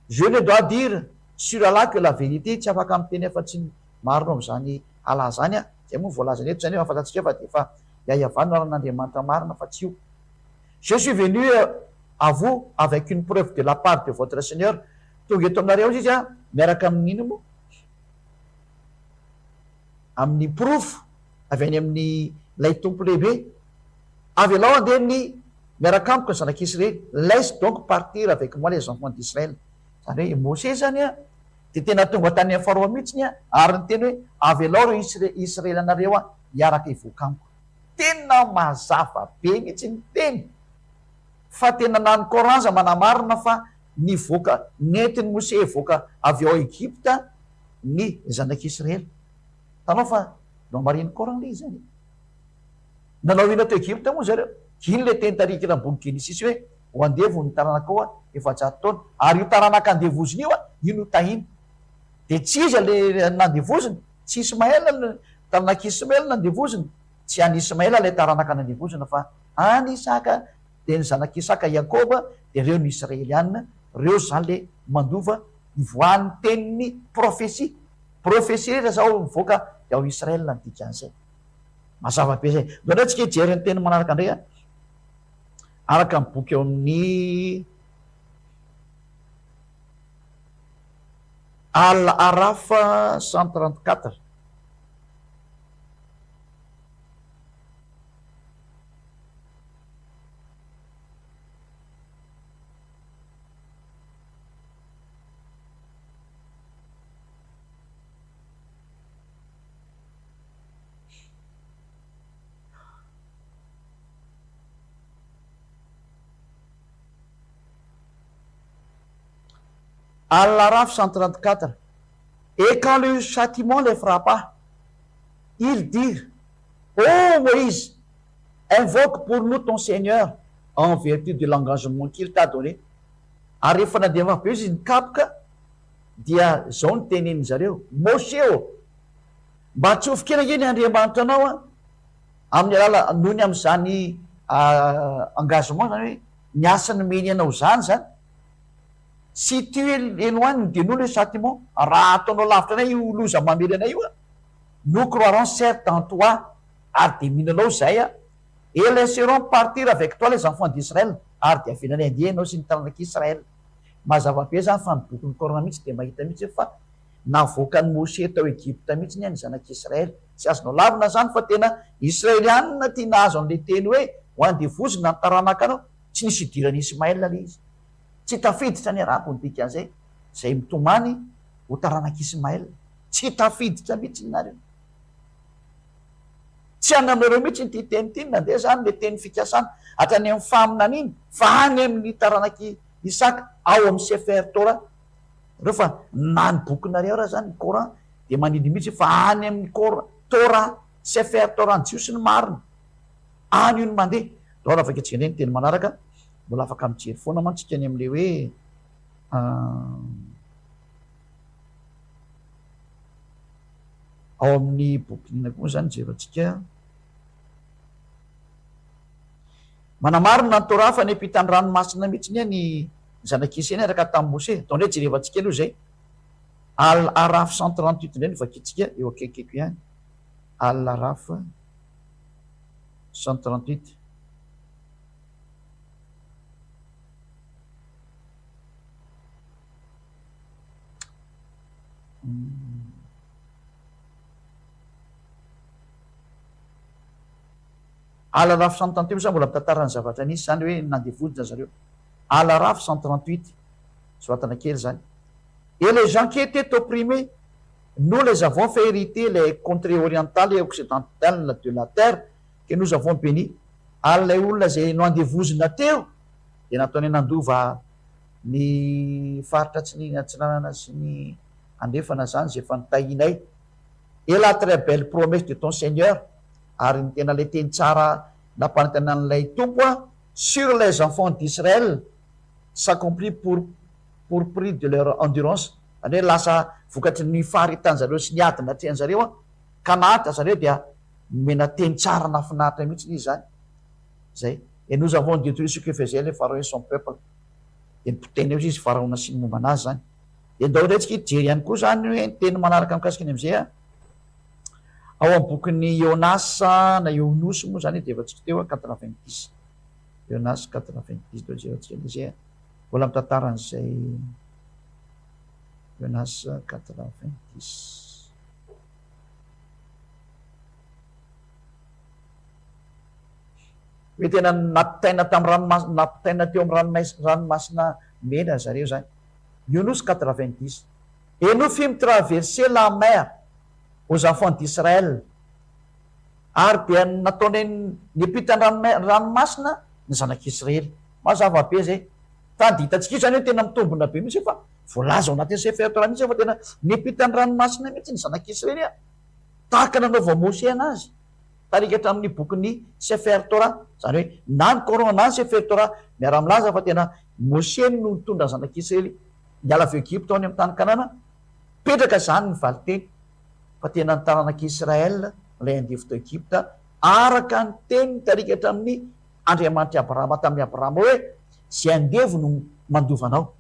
A: Je ne dois dire sur Allah que la vérité, tsy afaka miteny efa tsy marina am'zany Allah zany a. Zay moa voalaza eto zany hoe afantatsika fa de efa iaiavana aran'Andriamanitra marina fa tsy io. Je suis venu à vous avec une preuve de la part de votre Seigneur. Tonga eto aminareo izy a miaraka amin'ino moa? Amin'ny proof avy any amin'ny lay tompo lehibe. Avelao andeha ny miaraka amiko ny zanak'Israely. Laisse donc partir avec moi les enfants d'Israël. Zany hoe Mose zany a de tena tonga tany amin'ny Pharaon mihitsiny a ary ny teny hoe avelao reo Israely anareo a hiaraka hivoaka amiko. Tena mazava be mihitsy ny teny fa tena nany Coran manamarina fa nivoaka nentiny Mose hivoaka avy ao Egypta ny zanak'Israely. Tanao fa no mariny Coran le zany. Nanao ina tao Egypta moa zareo. Iny le teny tarikina ambony Genesis hoe ho andevo ny taranaka ao a 400 taona ary io taranaka andevoziny io a ino tahiny. De tsy izy le nandevoziny, tsy Ismaël taranak'Ismaël nandevoziny, tsy any Ismaël le taranaka nandevozina fa any Isaka, de ny zanak'Isaka Yakoba, de reo ny Israelianina, reo zany le mandova ivoan'ny teniny prophesie. Prophesie rehetra zao mivoaka de ao Israel ny dikan'izay. Mazava be zay. Donao tsika hijery ny teny manaraka indray a. Araka amin'ny boky eo amin'ny Al-Araf 134. Al-Araf 134. Et quand le châtiment les frappa, ils dirent, ô Moïse, invoque pour nous ton Seigneur en vertu de l'engagement qu'il t'a donné. Ary rehefa nandeha be izy nikapoka dia zao ny teneny zareo, Mose o, mba atsofokena iny Andriamanitra anao a amin'ny alala nohony am'zany engagement zany hoe niasany meny anao zany zany. Si tu es éloigné de nous le châtiment, raha ataonao lavitra anay io loza mamely anay io a, nous croirons certes en toi, ary de minanao zay a, et laisserons partir avec toi les enfants d'Israël, ary de avenanay andeha anao sy ny taranak'Israël. Mazava be zany fa ny bokin'ny Coran mihitsy de mahita mihitsy fa navoakan'ny Mose tao Egypta mihitsy ny zanak'Israël. Tsy azonao lavina zany fa tena Israelianina tia nahazo an'le teny hoe ho andevozina ny taranaka anao, tsy nisy idirany Ismaël le izy. Tsy tafiditra ny arabo ny dikan'izay, zay mitomany ho taranak'Ismaël. Tsy tafiditra mihitsy nareo. Tsy any aminareo mihitsy ny ty teny ty nandeha zany le teny fikasana hatrany amin'ny faminana iny fa any amin'ny taranak'i Isaka ao amin'ny Sefer Torah. Reo fa na ny bokinareo raha zany ny Coran de manindry mihitsy fa any amin'ny Torah, Sefer Torah ny jiosy ny marina. Any io ny mandeha. Dao raha afaka tsika ny teny manaraka. Mbola afaka mijery foana mantsika ny am'le hoe ao amin'ny boky nina koa zany jerentsika. Manamarina ny Torah fa ny ampitany ranomasina mihitsy ny zanak'Israely araka tamin'ny Mose. Ataonay jerevantsika aloha zay. Al-Araf 138 indray ny vakitsika eo akaikiko ihany. Al-Araf 138. ala rafo 138 zany mbola mitantara ny zavatra nisy zany hoe nandevojina zareo. Ala rafo 138 soratana kely zany. Et les gens qui étaient opprimés, nous les avons fait hériter les contrées orientales et occidentales de la terre que nous avons béni. Alay olona zay nandevozina teo de nataony nandova ny faritra tsy ny atsinanana sy ny andefana zany zay efa nitahinay. Et la très belle promesse de ton Seigneur, ary ny tena le teny tsara nampanantenan'ilay tompo a, sur les enfants d'Israël s'accomplit pour prix de leur endurance. Zany hoe lasa vokatry ny faharitany zareo sy ny adina treany zareo a, ka nahatra zareo dia mena teny tsara nafinahitra mihitsy izy zany. Zay. Et nous avons détruit ce que faisait le pharaon et son peuple. De nipoteny eo izy pharaona sy ny momba anazy zany. De ndao retsika hijery ihany koa zany hoe ny teny manaraka mikasika ny am'izay a, ao amin'ny bokin'ny Ionasa na Ionosy moa zany de efa-tsika teo 90. Ionas 90 deo jerotsika zay mbola mitantara an'izay Ionas 90. Hoe tena napitaina napitaina teo amin'ny ranomasina mena zareo zany. Ionos 90. Et nous fîmes traverser la mer aux enfants d'Israël. Ary dia nataony nipitany ranomasina ny zanak'Israely. Mazava be zay. Tady hitantsika zany hoe tena mitombona be mihitsy fa voalaza ao anatin'ny Sefer Torah mihitsy fa tena nipitany ranomasina mihitsy ny zanak'Israely a. Tahaka nanaova Mosé anazy. Tarikatra amin'ny bokin'ny Sefer Torah. Zany hoe na ny Coran na ny Sefer Torah miara-milaza fa tena Mosé no nitondra ny zanak'Israely niala avy Egypte any amin'ny tany Kanana. Petraka zany ny valiteny fa tena ny taranak'Israël ilay andefy tao Egypta araka ny teny tarikatra amin'ny Andriamanitra Abrahama tamin'ny Abrahama hoe zay andevo no mandovanao.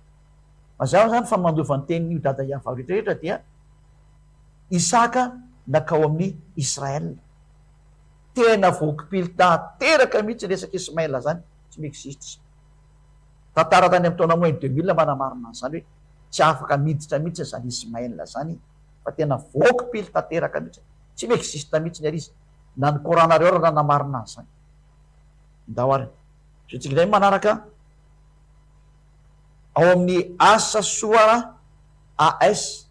A: Mazava zany fa mandovan'ny teny dada Iava rehetrarehetra dia Isaka nakao amin'ny Israël. Tena voakipily tanteraka mihitsy resaka Ismaël zany, tsy miexiste. Tantara tany amin'ny taona moins 2000 manamarina zany hoe tsy afaka miditra mihitsy zany Ismaël zany fa tena voakipily tanteraka mihitsy, tsy miexiste mihitsy ny ary izy. Na ny Coranareo raha namarina zany. Ndao ary. Tsika zay manaraka ao amin'ny asa soara AS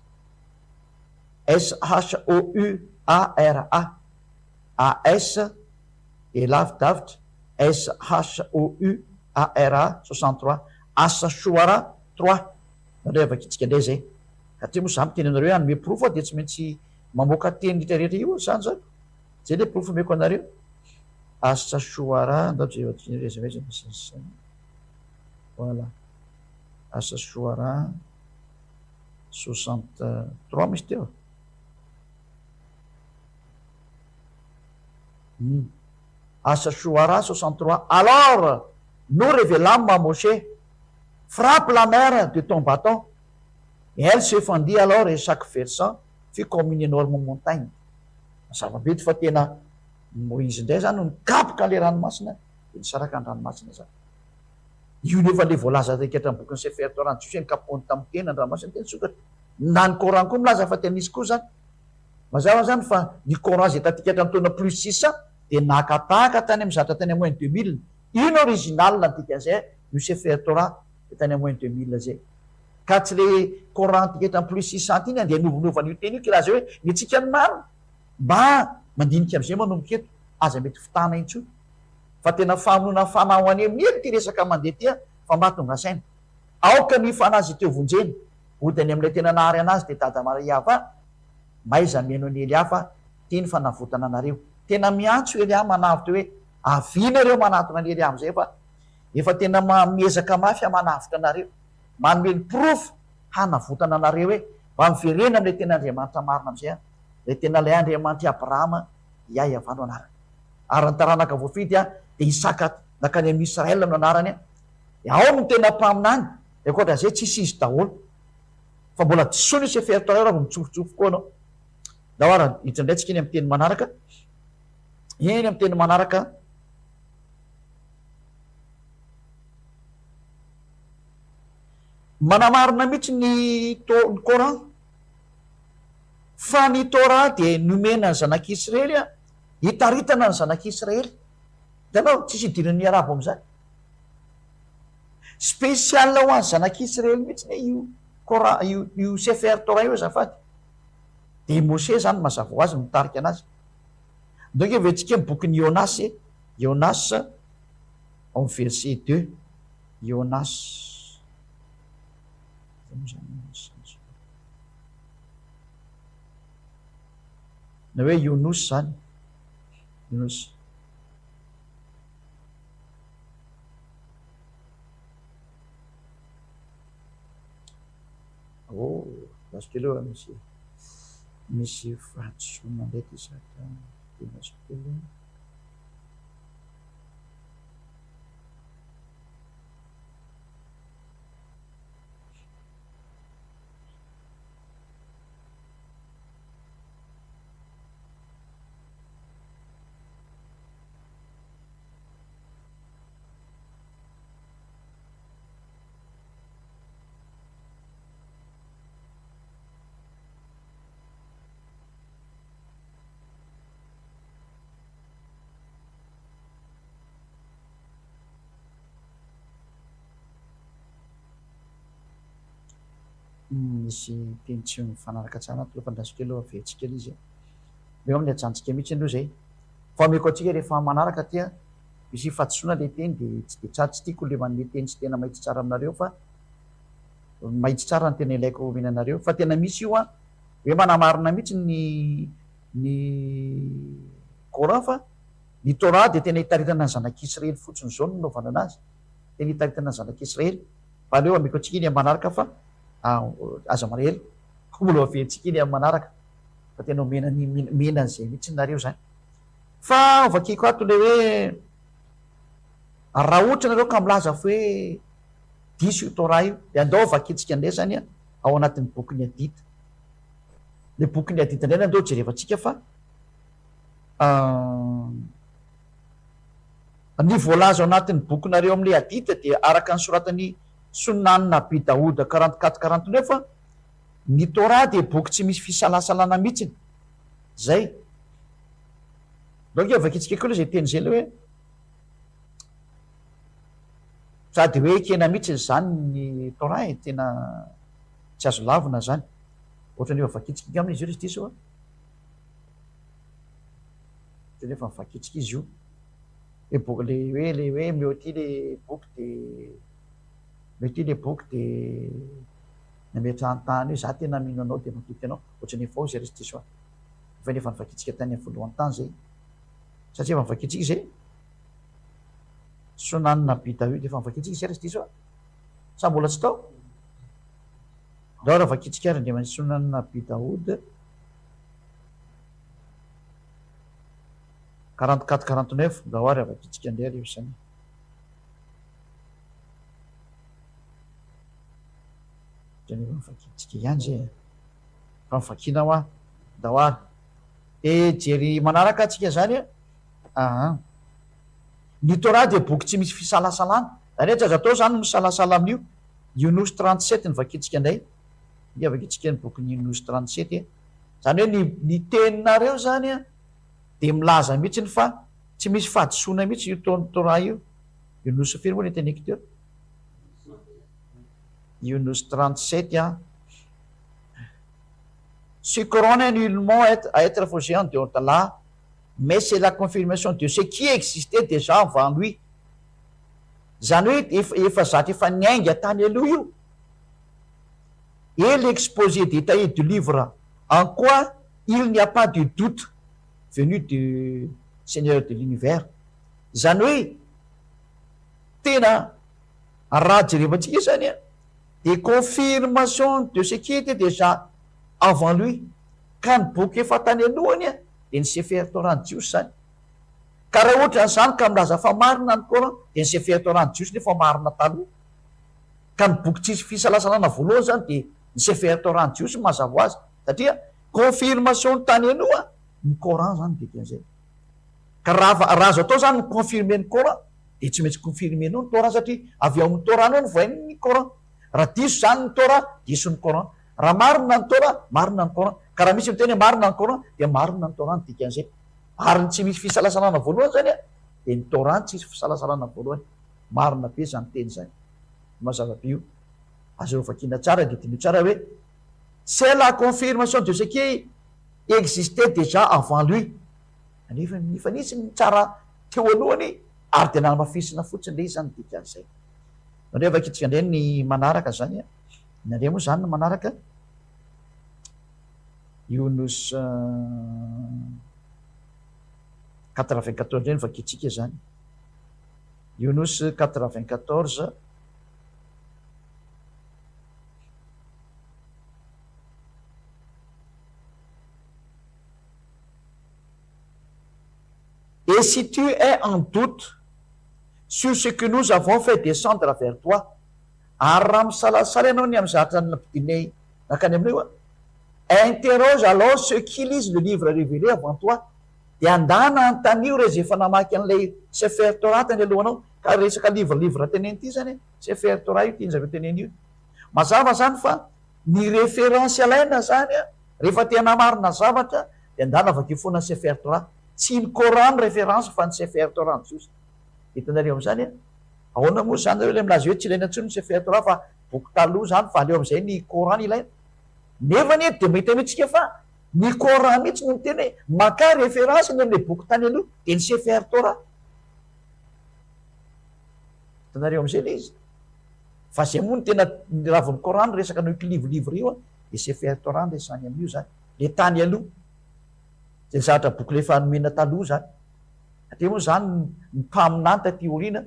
A: SHOUARA AS et lavidavitra SHOUARA 63 asa soara 3 nareo avaka itsika ndray zay. Satria moa zany teny anareo hanome profo dia tsy maintsy mamoaka teny rehetrarehetra io zany zany. Zay le profo meko anareo. Asa soara ndao jerevezy voilà. Asa soara 63 misy teo. Asa soara 63. Alors nous révélâmes à Moshe, frappe la mer de ton bâton. Et elle se fendit alors et chaque versant fut comme une énorme montagne. Zava-be fa tena Moïse ndray zany no nikapoka le ranomasina de nisaraka ny ranomasina zany. Io nefa le voalaza rekatra amin'ny bokin'ny Sefer Torah ny kapohany tamin'ny tena ny ranomasina tena sokatra. Na ny Coran koa milaza fa tena nisy koa zany. Mazava zany fa ny Coran zay tatikatra amin'ny taona plus 600 de nakatahaka tany amin'ny zatra tany moins 2000. Ino original dikan'izay io Sefer Torah de tany moins 2000 zay. Ka tsy le Coran tikatra amin'ny plus 600 iny andeha novonovana io teny io kiraha zay hoe ny tsika ny maro mba mandinika am'izay manomboka eto aza mety fitana intsony. Fa tena famonona fanao any amin'ny ty resaka mandeha tia fa mahatonga saina. Aoka ny fanazy teo vonjeny odany amin'ilay tena nahary anazy de dada Mariava maiza meno ny Eliafa tiany fanavotana anareo. Tena miantso Elia manavitra hoe avinareo manatona ny Elia am'izay fa efa tena miezaka mafy manavitra anareo. Manome ny profo hanavotana anareo hoe mba miverena amin'ilay tena Andriamanitra marina am'izay le tena lay Andriamanitra Abrahama iay avano anarany. Ary ny taranaka voafidy de Isaka nakany amin'ny Israël no anarany ao no tena mpaminany de koatra zay tsisy izy daholo fa mbola disoiny Sefer Torah raha mitsofotsofo koa anao. Dao ary hitrandraitsika eny amin'ny teny manaraka. Eny amin'ny teny manaraka manamarina mihitsy ny Coran fa ny Torah dia nomena ny zanak'Israely hitaritana ny zanak'Israely Hitanao, tsisy idiran'ny arabo am'zany. Spesial ho any zanak'Israely mihitsy io Sefer Torah io azafady. De Mose zany mazava ho azy mitarika anazy. Donc aventsika amin'ny bokin'ny Jonas au verset 2, Jonas na hoe Yunus zany, Yunus. Oh, parce que là misy fahadisoana ndraiky zaka dinasykely. Misy teny tsy mifanaraka tsara anaty lofandrasokely aloha avetsika izy. Eo amin'ny ajantsika mihitsy aloha zay. Fa ameko atsika rehefa manaraka tia misy fahadisoana le teny de tsy de tsara, tsy tiako le manome teny tsy tena mahitsy tsara aminareo fa mahitsy tsara ny tena ilaiko omenanareo fa tena misy io a hoe manamarina mihitsy ny Coran fa ny Torah de tena hitaritana ny zanak'Israely fotsiny zao no naovana anazy. Tena hitaritana ny zanak'Israely. Fa aleo ameko atsika iny amin'ny manaraka fa aza marehely mbola aventsika iny amin'ny manaraka fa tena mena an'izay mihitsy nareo zany. Fa vakiko ato le hoe raha ohatra nareo ka milaza fa hoe diso io Torah io de andao vakitsika ndray zany ao anatin'ny bokin'ny Hadita. Le bokin'ny Hadita indray andao jerevantsika fa ny voalaza ao anatin'ny bokinareo amin'le Hadita de araka ny soratan'ny Sunan Nabi Daouda 44-49 fa ny Torah de boky tsy misy fisalasalana mihitsiny zay. Donc vakitsika koa zay teny zay le hoe sady hoe kena mihitsy zany ny Torah tena tsy azo lavina zany. Ohatrany efa vakitsika amin'izy io resy diso a. Ohatrany efa vakitsika izy io. Le boky le hoe mety le boky de mety le boky de nametrahany tany hoe za tena mino anao de matoky anao. Ohatrany efa ao zay resy diso a. Fa nefa nivakitsika tany amin'ny voalohany tany zay. Satria efa nivakitsika zay. Sunan Nabi Daouda efa nivakitsika zay resy diso a. Sa mbola tsy tao? Dao raha vakitsika ary ndre Sunan Nabi Daouda 44-49 dao ary vakitsika ndray rehefa sany. Vakitsika ihany zay fa mivakina ho a dao ary e jery manaraka atsika zany ny Torah de boky tsy misy fisalasalana zany hoe tsy azo atao zany misalasala amin'io. Yunus 37 ny vakitsika ndray ia vakitsika ny bokin'ny Yunus 37 zany hoe ny teninareo zany a de milaza mihitsy ny fa tsy misy fahadisoana mihitsy io Torah io. Yunus firy moa ny teniko teo? Yunus 37 Ce Coran est nullement à être faussé en dehors d'Allah, mais c'est la confirmation de ce qui existait déjà avant lui. Zany hoe efa zatra efa niainga tany aloha io. Et l'exposé détaillé du livre en quoi il n'y a pas de doute venu du Seigneur de l'univers. Zany hoe tena raha jerevantsika zany de confirmation de ce qui était déjà avant lui. Ka ny boky efa tany alohany de ny Sefer Torah ny Jiosy zany. Ka raha ohatra zany ka milaza fa marina ny Coran de ny Sefer Torah ny Jiosy nefa marina taloha. Ka ny boky tsisy fisalasalana voalohany zany de ny Sefer Torah ny Jiosy mazava ho azy satria confirmation tany aloha ny Coran zany de dikan'izay. Ka raha azo atao zany ny confirmer ny Coran de tsy maintsy confirmer nao ny Torah satria avy ao amin'ny Torah nao ny voainy ny Coran. Raha diso zany ny Torah diso ny Coran. Raha marina ny Torah marina ny Coran. Ka raha misy miteny marina ny Coran de marina ny Torah ny dikan'izay. Ary ny tsy misy fisalasalana voalohany zany dia ny Torah tsisy fisalasalana voalohany. Marina be zany teny zany. Mazava-bio azo vakiana tsara dia teny tsara hoe c'est la confirmation de ce qui existait déjà avant lui. Anefa nifanitsy ny tsara teo alohany ary dia namafisina fotsiny le zany dikan'izay. Nandray vakitsika indray ny manaraka zany a. Nandray moa zany ny manaraka Yunus 94 ndray ny vakitsika zany. Yunus 94 Et si tu es en doute sur ce que nous avons fait descendre vers toi, ary raha misalasala ianao ny amin'ny zavatra nampidinay nakany amin'io interroge alors ceux qui lisent le livre révélé avant toi, dia andana antanio re zay efa namaky an'ilay Sefer Torah tany alohanao. Ka resaka livre teneny ity zany Sefer Torah io tiany zavatra teneny io. Mazava zany fa ny référence alaina zany rehefa tena marina zavatra dia andana avakeo foana Sefer Torah. Tsy ny Coran ny référence fa ny Sefer Torah ny Jiosy. Hitanareo amin'izany ahoana moa zany le aminazy hoe tsy ilaina intsony ny Sefer Torah fa boky taloha zany fa aleo amin'izay ny Coran ilaina. Nefa ny dia mahita mihitsika fa ny Coran mihitsy no teny hoe maka référence ny amin'ilay boky tany aloha dia ny Sefer Torah. Hitanareo amin'izay le izy. Fa zay moa ny tena ravin'ny Coran resaka no livre io dia Sefer Torah resany amin'io zany. Le tany aloha. Zay zavatra boky le efa nomena taloha zany. Ateo moa zany ny mpaminany taty aoriana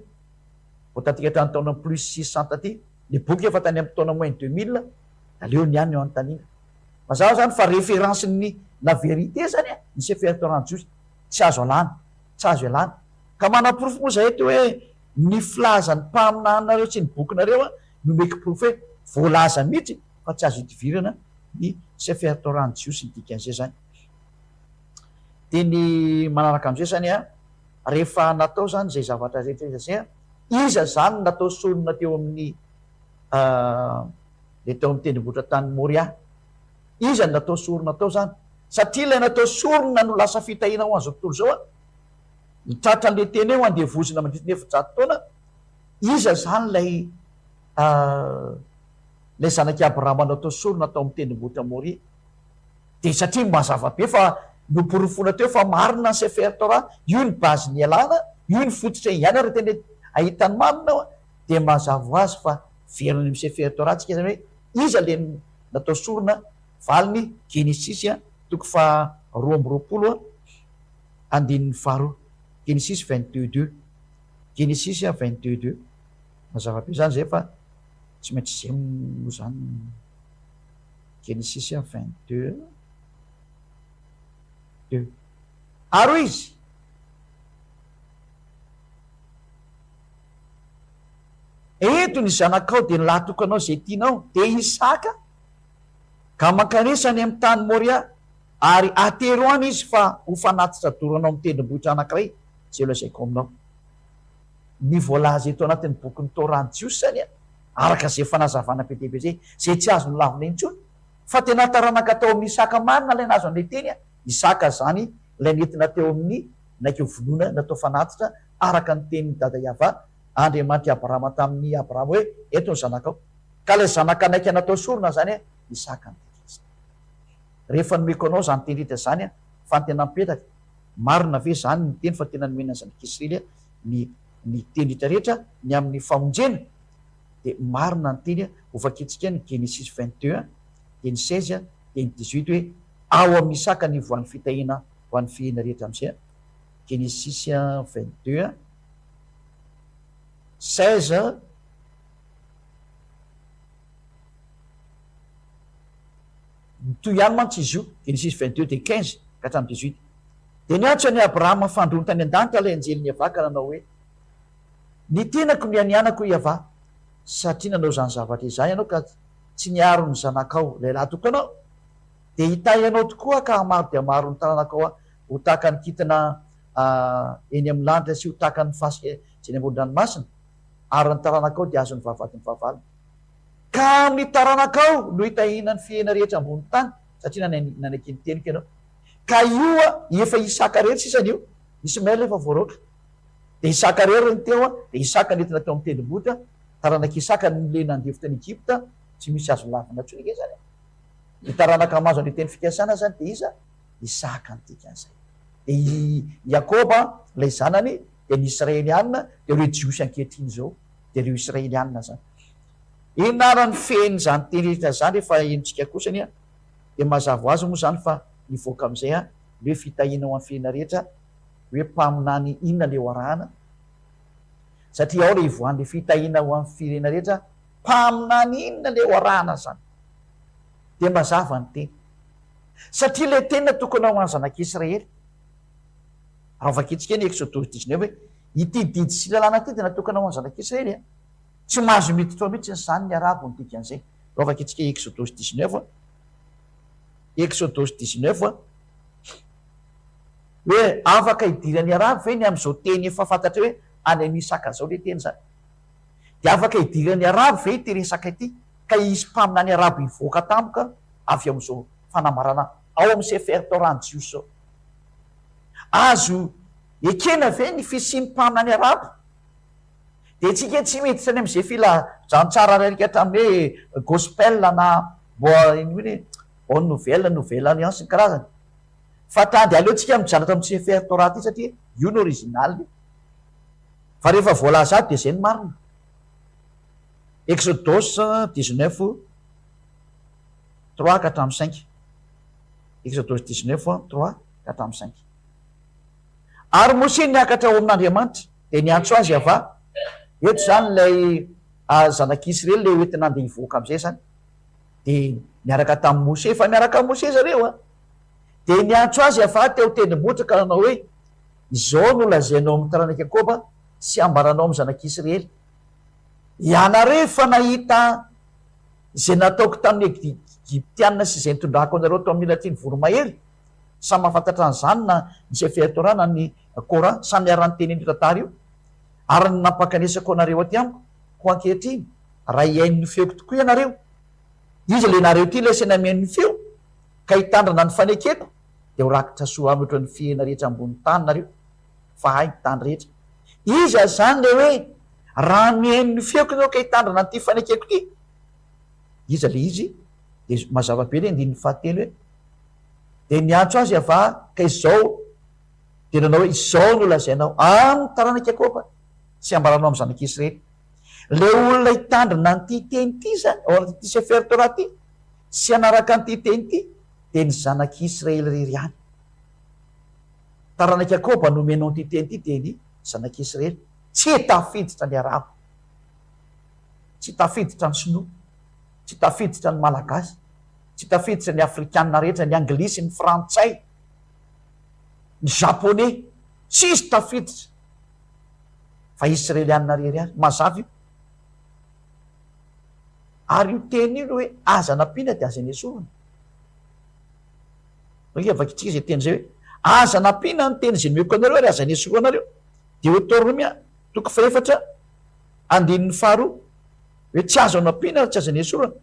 A: vao tatika hatrany taona plus 600 taty. Le boky efa tany amin'ny taona moins 2000 aleo ny any eo anontaniana. Mazava zany fa référence ny la vérité zany ny Sefer Torah ny Jiosy. Tsy azo alana, tsy azo alana. Ka manaporofo moa zay eto hoe ny filazany mpaminanareo sy ny bokinareo nomeko profety voalaza mihitsy fa tsy azo idivirana ny Sefer Torah ny Jiosy ny dikan'izay zany. Teny manaraka amin'izay zany rehefa natao zany zay zavatra rehetra zay iza zany natao solona teo amin'ny le teo amin'ny tendrombohitra tany Moria. Iza natao sorona tao zany satria ilay natao sorona no lasa fitahina ho an'izao tontolo zao mitratra an'le teny eo andevozina mandritry ny 700 taona. Iza zany lay zanaky Abrahama natao sorona tao amin'ny tendrombohitra Moria. Dia satria mazava be fa noporofona teo fa marina ny Sefer Torah, io ny base ny alana, io ny fototra ihany ary tena ahitany marina dia mazava ho azy fa veriny amin'ny Sefer Torah tsika zany hoe iza le natao sorona valiny Genesis toko fa 2:20 andininy faharoa. Genesis 22:2. Genesis 22:2. Mazava be zany zay fa tsy maintsy zay moa zany. Genesis 22:2. Aro izy eto ny zanakao dia nylatokanao zay tianao dia Isaka ka mankaresany amin'ny tany Moria ary atero any izy fa ho fanatitra doranao amin'ny tendrombohitra anankiray zay lazaiko aminao. Ny voalaza eto anatin'ny boky ny Torah ny Jiosy zany araka zay fanazavana be dehibe zay tsy azo nolavina intsony fa tena taranaka tao amin'ny Isaka marina ilay nazo an'ilay teny Isaka zany ilay nentina teo amin'ny naikeo vonoana natao fanatitra araka ny tenin'ny dada Yava Andriamanitra Abrahama tamin'ny Abrahama hoe eto ny zanakao. Ka ilay zanaka naika natao sorona zany Isaka. Rehefa nomeko anao zany teny rehetra zany fa ny tena mipetaka marina ve zany ny teny fa tena nomena zanak'Israely ny teny rehetrarehetra ny amin'ny famonjena dia marina ny teny ho vakitsika ny Genesis 21 teny 16 teny 18 hoe ao amin'ny Isaka ny voan'ny fitahina ho an'ny fihina rehetra amin'izay. Genesis 22 16 toy ihany mantsy izy io. Genesis 22 dia 15 ka hatramin'ny 18. Dia niantso any Abrahama fandroany tany an-danitra ilay anjely Yava ka nanao hoe ny tenako ny anianako Yava satria nanao zany zavatra izay ianao ka tsy niaro ny zanakao ilay latokanao dia hitahy ianao tokoa ka maro dia maro ny taranakao ho tahaka ny kintana eny amin'ny lanitra sy ho tahaka ny fasika izay ny ambony-dranomasina ary ny taranakao dia azo ny vavady ny vavalina. Ka amin'ny taranakao no hitahina ny fihena rehetra ambony tany satria nanaiky ny teniko ianao. Ka io efa Isaka rehetra sisany io Ismael efa voaroatra dia Isaka rery ny teo a, dia Isaka nentina teo amin'ny tendrombohitra, taranaka Isaka le nandeha teny Egypta, tsy misy azo lavina tsony ke zany. Ny taranaka mazo any teny fikasana zany dia iza Isaka nytikan'izay. Dia Iakoba ilay zanany dia ny Israelianina, dia ireo jiosy ankehitriny zao dia ireo Israelianina zany. Inarany feny zany teny rehetra zany rehefa enitsika kosany a, dia mazava ho azy moa zany fa nivoaka amin'izay a, hoe fitahina ho amin'ny firenena rehetra, hoe mpaminany inona le ho arahana, satria ao le ivoan'le fitahina ho amin'ny firenena rehetra, mpaminany inona le ho arahana zany. Dia mazava ny teny, satria le tena tokony ho any zanak'Israely. Raha vakitsika ny Exodus 19 hoe ity didy sy lalàna ty tena tokony ho any zanak'Israely a, tsy mahazo miditra mihitsy ny sany ny arabo ny dikan'izay. Raha vakitsika Exodus 19 Exodus 19 hoe afaka hidirany arabo ve ny amin'izao teny efa fantatra hoe any an'Isaka zao le teny zany, dia afaka hidirany arabo ve ity resaka ity, ka isy mpaminany arabo hivoaka tampoka avy amin'izao fanambarana ao amin'ny Sefer Torah ny jiosy zao. Azo ekena ve ny fisiany mpaminany arabo, dia tsika tsy miditra any amin'izay filajantsara rarika hatramin'ny hoe gospel na bonne nouvelle, nouvelle alliance ny karazany, fa tandy aleontsika mijanatra amin'ny Sefer Torah ty satria io ny original. Fa rehefa voalaza ato dia zay ny marina. Exodus 19 3 ka hatramin'ny 5. Exodus 19 3 ka hatramin'ny 5. Ary Mose niakatra ao amin'Andriamanitra dia niantso azy ava. Eto zany ilay zanak'Israely le hoentina andeha hivoaka amin'izay zany, dia niaraka tamin'ny Mose, efa miaraka amin'ny Mose zareo a, dia niantso azy ava teo tendrombohitra ka nanao hoe izao no lazainao amin'ny taranaka Iakoba sy ambaranao amin'ny zanak'Israely, ianareo fa nahita izay nataoko tamin'ny Egyptianina sy izay nitondrako anareo tao amin'ny ilatriny voromahery. Samy mahafantatra an'izany na ny Sefer Torah na ny Coran, samy miara-ny teny io tantara io, ary ny nampakanesako anareo aty amiko ho ankehitriny, raha iain'ny feoko tokoa ianareo. Izy le nareo ty lesena mihain'ny feo ka hitandrana ny fanekeko, dia ho rakitra soa amin'ny ohatran'ny fiaina rehetra ambony tany nareo, fa hay ny tany rehetra. Iza zany le hoe raha mihain'ny feoko zao ka hitandrana nyty fanekeko ty, iza le izy. Dia mazava be le andininy fahatelo hoe dia niantso azy ava ka izao dia nanao hoe izao no lazainao amin'ny taranaka Iakoba sy ambaranao amin'ny zanak'Israely. Le olona hitandrina nyty teny ty zany ao anaty Sefer Torah ty sy anaraka nyty teny ty dia ny zanak'Israely rery ihany. Taranaka Iakoba nomenao nyty teny ty dia ny zanak'Israely, tsy tafiditra ny arabo, tsy tafiditra ny sinoa, tsy tafiditra ny malagasy, tsy tafiditra ny afrikanina rehetra, ny anglisy, ny frantsay, ny japonais, tsisy tafiditra fa Israelianina rery ihany. Mazava io. Ary io teny io hoe aza nampiana dia aza ny esorana. Vakitsika izay teny zay hoe aza nampiana ny teny izay nomeko anareo ary aza ny esorana anareo. Dia Deutéronome toko faefatra andinin'ny faharoa hoe tsy azo nampiana tsy aza ny esorana.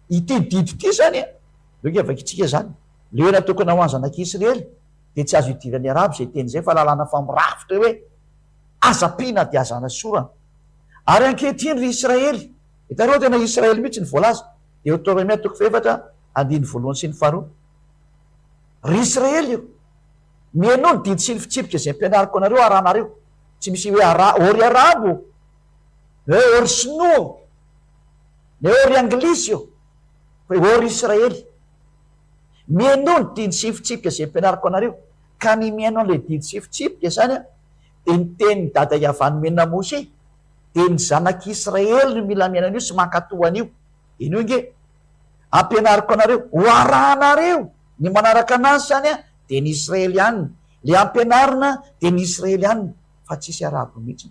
A: Ity didy ity zany a, vakitsika zany le hoe natokana ho any zanak'Israely dia tsy azo hidirany arabo izay teny zay, fa lalàna fa mirafitra hoe azam-pina dia aza ny esorana. Ary ankehitriny ry Israely, hitareo tena Israely mihitsy ny voalaza. Deutéronome toko faefatra andininy voalohany sy ny faharoa. Ry Israely io mihaino ny didy sy ny fitsipika izay ampianariko anareo arahanareo, tsy misy hoe ory arabo, ory sinoa, ne ory anglisy io, fa ory Israely. Mihaino ny didy sy ny fitsipika izay ampianariko anareo, ka ny mihaino an'ilay didy sy fitsipika zany a, dia ny teny dada Iavany menina Mose, dia ny zanak'Israely no mila mihaino an'io sy mankatoan'io. Ino nge ampianariko anareo ho arahanareo ny manaraka anazy zany a, dia ny Israelianina le ampianarina, dia ny Israelianina fa tsisy arabo mihitsy.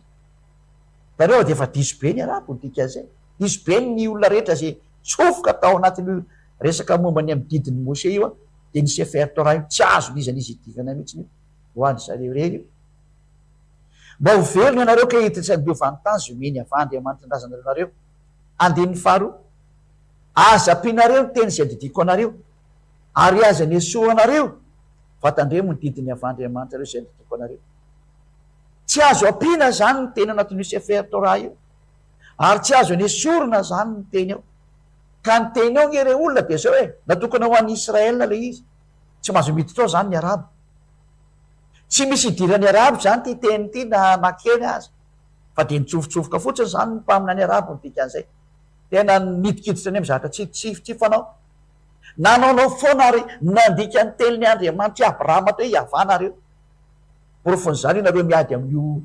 A: Tareo dia efa diso be ny arabo ny dikan'izay, diso be ny olona rehetra zay tsofoka tao anatin'io resaka momba ny amin'ny didiny Mose io a, dia ny Sefer Torah io tsy azo lizan'izy hidirana mihitsy io ho any zareo rery io. Mba ho velona ianareo ka hiditra ny beovantany zay omeny avy Andriamanitra ndrazanareo nareo. Andinin'ny faharoa, aza ampianareo ny teny izay didiko anareo, ary aza ny esoa anareo, fa tandremo ny didiny avy Andriamanitra reo izay didiko anareo. Tsy azo ampiana zany ny teny anatin'io sefer Torah io, ary tsy azo nesorona zany ny teny ao. Ka ny teny ao nge re olona dia zao hoe natokana ho an'ny Israel le izy, tsy mahazo miditra ao zany ny arabo. Tsy misy idiran'ny arabo zany ty teny ty na makely azy, fa dia nitsofotsofoka fotsiny zany ny mpamina ny arabo ny dikan'izay. Tena nidikiditra any amin'ny zatra tsy fanao. Nanaonao foana ary nandika ny tenin'ny Andriamanitra Abrahama teo hiavanareo. Porofon'izany nareo miady amin'io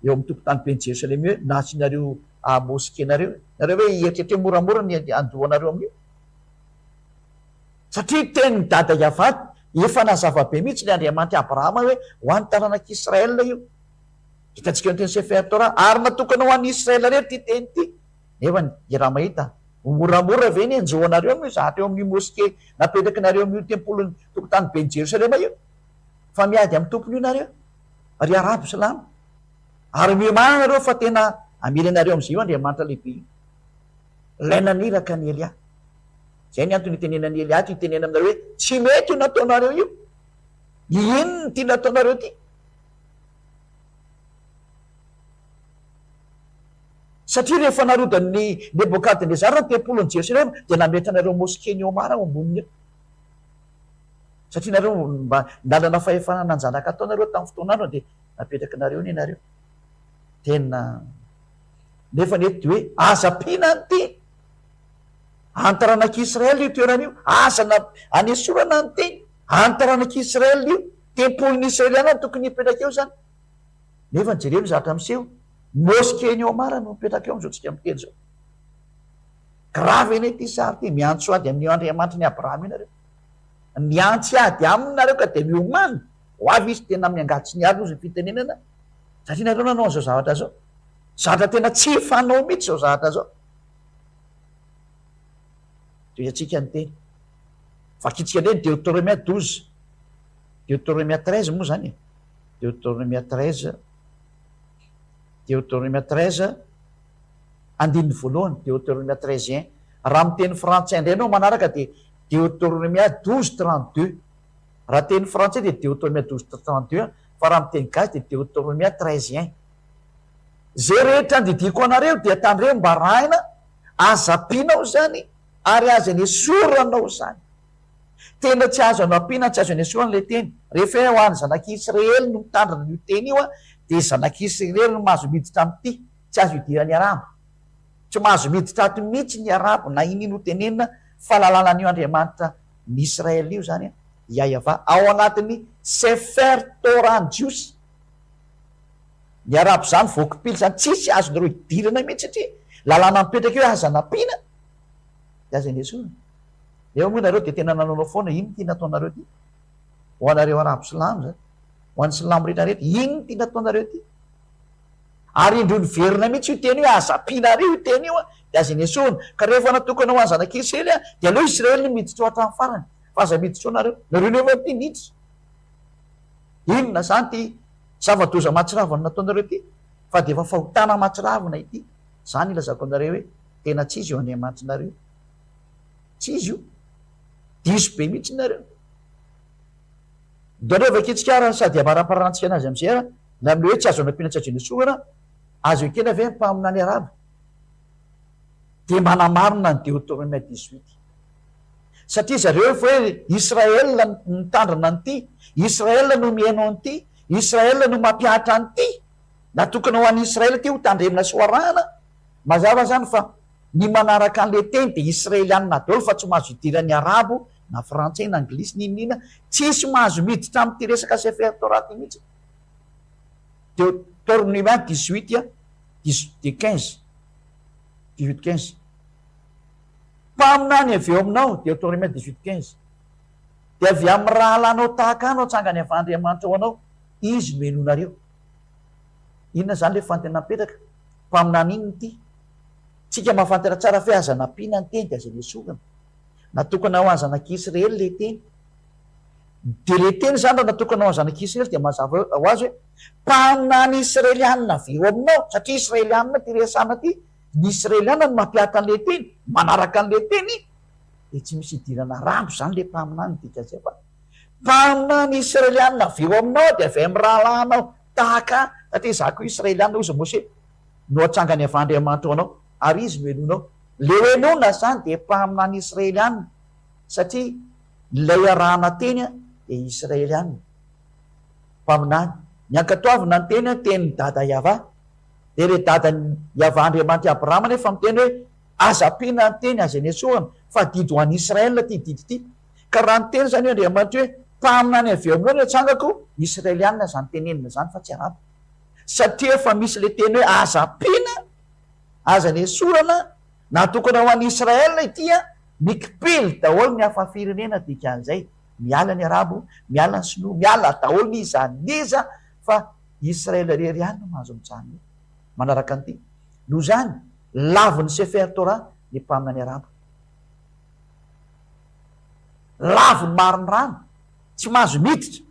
A: eo amin'ny tokotany ben Jerusalema io, nasinareo moskenareo, nareo hoe hieritreritra moramora ny andohanareo amin'io. Satria tenin'ny dada Yahveh efa nazava be mihitsy ny Andriamanitra Abrahama hoe ho an'ny taranak'Israel io. Hitantsika eo teny sefer Torah, ary natokana ho an'ny Israel rery ty teny ty. Nefa ny raha mahita moramora ve ny anjohanareo amin'io zatra eo amin'ny moske napetraka nareo amin'io tempolony tokotany ben Jerusalema io, fa miady amin'ny tompony io nareo ry arabo salama, ary miomana nareo fa tena amily anareo amin'izay io Andriamanitra lehibe io. Ilaina niraka ny Elia. Zay ny antony itenenany Elia ty itenena aminareo hoe tsy mety io nataonareo io. Inona ty nataonareo ty? Satria rehefa narodan'ny Nebokadnezara ny tempolony Jerusalema dia nametranareo moskeny Omara ao amboniny eo. Satria nareo mba nalana fahefana nanjanaka ataonareo tamin'ny fotoanandro dia napetraka nareo ny nareo. Tena nefa nety hoe aza-pina ny teny antaranak'Israel io toerana io, aza anesorana ny teny antaranak'Israel io, tempolin'ny Israeliana tokony hipetraka eo zany. Nefa jereo zatra miseho moskeny Omara no mipetraka eo am'izao tsika miteny zao. Grave eny ty sary ty, miantso ady amin'ny Andriamanitra ny Abrahama nareo, miantsy ady aminareo ka dia miomany ho avy izy tena miangatsy ny ady ozy ny fitenenana. Satria nareo nanao an'izao zavatra zao, zavatra tena tsy fanao mihitsy zao zavatra zao. Toy atsika ny teny vakitsika ndray ny Deutéronomie 12, Deutéronomie 13 moa zany, Deutéronomie 13, Deutéronomie 13 andininy voalohany, Deutéronomie 13:1. Raha miteny frantsay indray anao manaraka dia Deutéronomie 12:32. Raha teny frantsay dia Deutéronomie 12:32, fa raha miteny gasy dia Deutéronomie 13:1. Zay rehetra andidiko anareo dia tandreo mba rahina aza-pinao zany ary aza nesoranao zany. Tena tsy azo anao-pina, tsy azo nesorana le teny. Rehefa ho an'ny zanak'Israely no mitandrina io teny io dia zanak'Israely no mahazo miditra amin'ity, tsy azo idiran'ny arabo. Tsy mahazo miditra ato mihitsy ny arabo na inino tenenina fahalalànan'io Andriamanitra ny Israely io zany Yahveh ao anatin'ny sefer Torah ny Jiosy. Ny arabo zany voakipily zany tsisy azonareo idirana mihitsy satria lalàna mipetraka eo aza napina dia aza nesorana. Eo moa nareo dia tena nanaonao foana ino ty nataonareo ty ho anareo arabo silamo zany, ho an'ny silamo rehetra rehetra, ino ty nataonareo ty? Ary indro niverina mihitsy io teny io aza-pinareo io teny io dia aza nesorana. Ka rehefa natokana ho an'ny zanak'Israely dia aleo Israely no miditra ao hatramin'ny farany, fa aza miditra ao nareo nefa ty niditra. Inona zany ty zava-doza mahatsiravana nataonareo ty? Fa dia efa fahotana mahatsiravana ity. Zany ilazako anareo hoe tena tsy izy io Andriamanitra nareo, tsy izy io, diso be mihitsy nareo. Donareo vakitsika sady amaraparantsika anazy amin'izay na amin'le hoe tsy azo anam-pina, tsy azo nesorana, azo ekena ve mpamina ny arabo? Dia manamarina ny Deutéronomie 18. Satria zareo efa hoe Israel nitandrina an'ity, Israel no mihaino an'ity, Israel no mampiatra an'ity, natokana ho an'ny Israel ty ho tandremina sy ho arahana. Mazava zany fa ny manaraka an'le teny dia Israelianina daholo fa tsy mahazo idiran'ny arabo na frantsay na anglisy ninina, tsisy mahazo miditra amin'ity resaka sefer Torah ty mihitsy. Deutéronomie 18 de 15, 18-15. Mpaminany avy eo aminao, Deutéronomie 18-15. Dia avy amin'ny raha alanao tahaka anao tsangany avy Andriamanitra ho anao, izy no henonareo. Inona zany le fantena napetraka? Mpaminany iny ty. Tsika mahafantatra tsara fe aza napina ny teny dia aza nesorana. Natokana ho an'ny zanak'Israely le teny. Dia le teny zany raha natokana ho an'ny zanak'Israely dia mazava ho azy hoe mpaminany Israelianina avy eo aminao, satria Israelianina ty resana ty, ny Israelianina no mampiatra an'le teny, manaraka an'le teny, dia tsy misy idirana arabo zany le mpaminany dika zay fa mpaminany Israelianina avy eo aminao dia avy amin'ny rahalanao tahaka satria za koa israelianina ozy mose no atsangany avy Andriamanitra anao ary izy no henonao. Le henona zany de mpaminany israelianina satria ilay arahana teny de israelianina mpaminany. Ny ankatoavina ny teny tenin'ny dada Iava de le dada Iava Andriamanitra Abrahama nefa miteny hoe azapina ny teny aza nesoana fa didy ho an'ny Israela ty didy ty. Ka raha ny teny zany Andriamanitra hoe mpaminany avy eo aminao ny atsangako israelianina zany tenenina zany fa tsy arabo satria efa misy le teny hoe azapina aza nesorana natokana ho an'ny Israela itya mikipily daholo ny hafa firenena dikan'izay miala ny arabo miala ny sinoa miala daholo ny iza niza fa Israela rery ihany no mahazo mijany. Manaraka an'ity no zany laviny Sefer Torah ny mpaminany arabo laviny mariny rano tsy mahazo miditra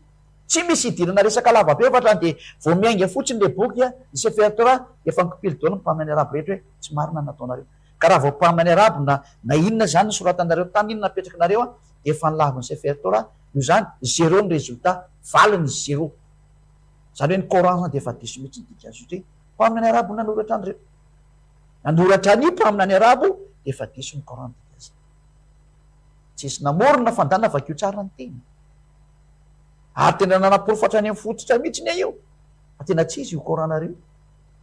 A: tsy misy idirana resaka lava be fa de vao miainga fotsiny le boky ny Sefer Torah efa mikipily daholo ny mpaminany arabo rehetra hoe tsy marina nataonareo. Ka raha vao mpaminany arabo na inona zany ny soratanareo tany inona napetrakinareo efa ny laviny Sefer Torah no zany zéro ny résultat valiny zéro. Zany hoe ny Coran de efa diso mihitsy dika azy hoe mpaminany arabo nanoratra an'ireo nanoratra ny mpaminany arabo de efa diso ny Coran dika azy. Tsisy namorona fandana vakio tsara ny teny ary tena nanaporofatra any amin'ny fototra mihitsy ny eo fa tena tsisy io Coranareo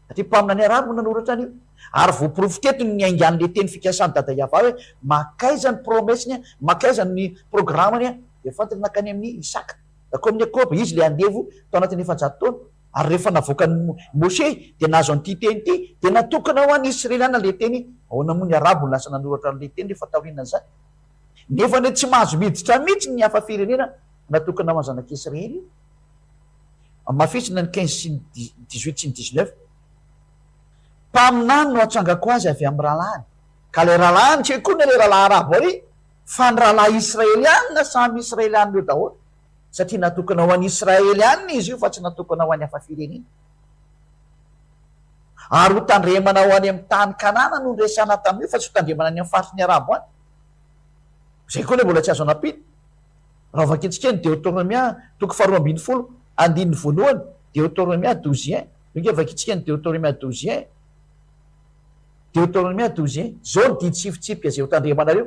A: satria mpaminany arabo nanoratra an'io ary voaporofiteto ny aingan'le teny fikasany dada Iava hoe makaiza ny promesiny makaiza ny programany de fantany nakany amin'ny Isaka dako amin'ny Jakoba izy le andevo tao anatin'ny efajato taona ary rehefa navoakany Mose de nahazo an'ity teny ity de natokana ho an'ny Israeliana le teny ahoana moa ny arabo no lasa nanoratra an'le teny rehefa taoriana zany nefa ne tsy mahazo miditra mihitsy ny hafa firenena natokana ho zanak'Israely. Mafisina ny 15 sy ny 18 sy ny 19 mpaminany no atsangako azy avy amin'ny rahalahy ka le rahalahy tsy koa le rahalahy arabo ary fa ny rahalahy israelianina samy israelianina io daholo satria natokana ho an'ny israelianina izy io fa tsy natokana ho an'ny hafa firenena. Ary ho tandremana ho any amin'ny tany Kanana no resana tamin'io fa tsy ho tandremana any amin'ny faritry ny arabo any zay koa le mbola tsy azo anapita. Raha vakitsika ny Deutéronomia toko 12 andininy voalohany Deutéronomia 12 nke vakitsika ny Deutéronomia 12 Deutéronomia 12 zao ny didy tsifitsipika zay ho tandremanareo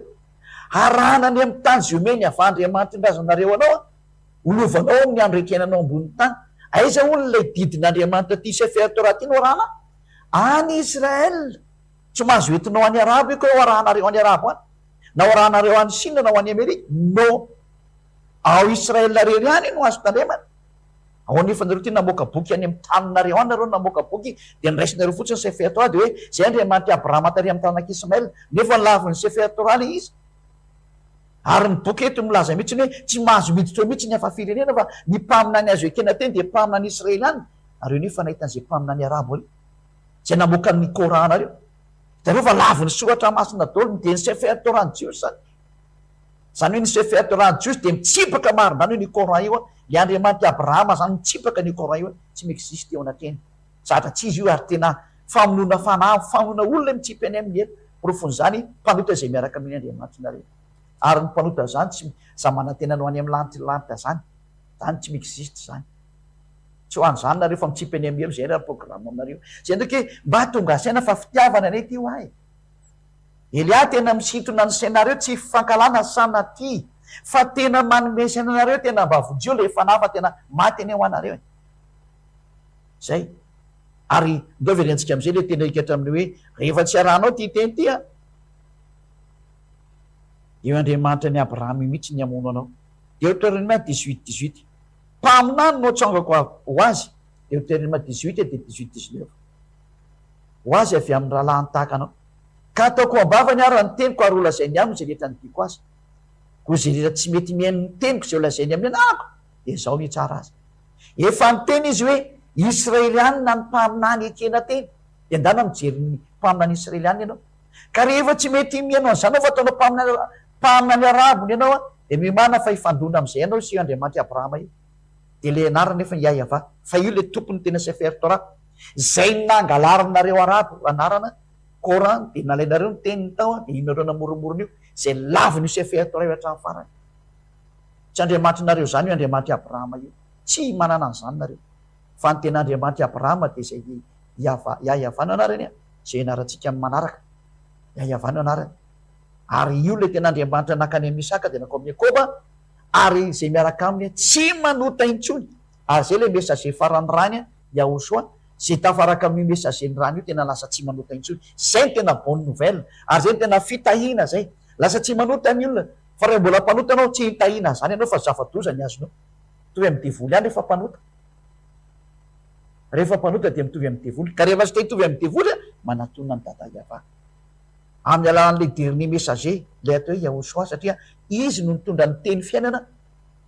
A: arahana any amin'ny tany ziomeny avy Andriamanitra indrazanareo anao olovanao amin'ny andrekenanao ambony tany aiza olona lay didin'Andriamanitra ty Sefer Torah ty no arahana any Israel tsy mahazo entinao any arabo io koa ho arahanareo any arabo any na ho arahanareo any Chine na ho any Amerika no ao Israel rery any no azo tandremana. Ao nefanareo ty namoaka boky any amin'ny taninareo any nareo namoaka boky de niraisinareo fotsiny Sefer Torah de hoe zay Andriamanitra Abrahama tary amin'ny tanan'Ismaël nefa ny laviny Sefer Torah le izy ary ny boky eto milaza mihitsy hoe tsy mahazo miditra mihitsy ny hafa firenena fa ny mpaminany azo ekena teny de mpaminany Israelianina ary io nefa nahitan'izay mpaminany arabo ary zay namoaka ny Coran nareo zareo fa laviny soratra masina daholo de ny Sefer Torah ny Jios zany hoe ny Sefer Torah ny Jios de mitsipaka marindany hoe ny Coran io le Andriamanitra Abrahama zany mitsipaka ny Coran io tsy miexiste eo anatreny zatra tsy izy io ary tena famonoana fanahy famonoana olona mitsipy any amin'ny hety porofony zany mpanota zay miaraka amin'ny Andriamanitra nareo ary ny mpanota zany tsy za manantena no any amin'ny lanitra zany tsy miexiste zany tsy ho an'izany nareo fa mitsipy any amin'ny helo zay raha programme aminareo zay ndraiky mba tonga saina fa fitiavana rety io ahy Elia tena misintona ny sainareo tsy fankalana sanaty fa tena manome sainanareo tena mba vodio le fanahy fa tena maty eny ho anareo zay ary ndao verentsika am'izay le tena ikatra amin'ny hoe rehefa tsy arahanao ty teny ty eo Andriamanitra ny Abrahama mihitsy ny amono anao. Deutéronomia 18 mpaminany no atsangako ho azy Deutéronomia 18 de 18-19 ho azy avy amin'ny rahalahy tahaka anao ka ataoko ambavany ary ny teniko ary ho lazainy aminy zay rehetra nydiko azy ko zay rehetra tsy mety mihaino ny teniko zay ho lazainy amin'ny anahako de zao ny tsara azy efa nyteny izy hoe Israelianina ny mpaminany ekena teny de andana mijery ny mpaminany Israelianina ianao ka rehefa tsy mety mihaino an'izany ao fa ataonao mpaminany arabony ianao de mimana fa ifandona am'izay ianao sy Andriamanitra Abrahama io de le anarana nefa Iahava fa io le tompony tena Sefer Torah zay nangalarinareo arabo anarana Coran de nalainareo ny teniny tao de inareo namoromorona io zay laviny io Sefer Torah io hatramin'ny farany tsy Andriamanitra nareo zany io Andriamanitra Abrahama io tsy manana an'izany nareo Fa ny ten'Andriamanitra Abrahama dia izay iavana anarany izay ianarantsika manaraka. Iavana anarany. Ary io le ten'Andriamanitra nakany amin'ny Isaka dia nakao amin'ny Jakoba, ary izay miaraka aminy tsy manota intsony. Ary zay le mesager farany rany Yahoshua, zay tafaraka amin'ny mesager rany io tena lasa tsy manota intsony. Zay ny tena bonne nouvelle, ary zay ny tena fitahiana zay. Lasa tsy manota ny olona. Fa raha mbola mpanota anao tsy hitahiana zany ianao fa zava-doza ny azonao. Mitovy amin'ny devoly ihany rehefa mpanota. Rehefa mpanota dia mitovy amin'ny devoly. Ka rehefa tsy te hitovy amin'ny devoly, manatona ny dada Iava. Amin'ny alalan'ilay dernier messager, ilay atao hoe Yahoshua, satria izy no nitondra ny teny fiainana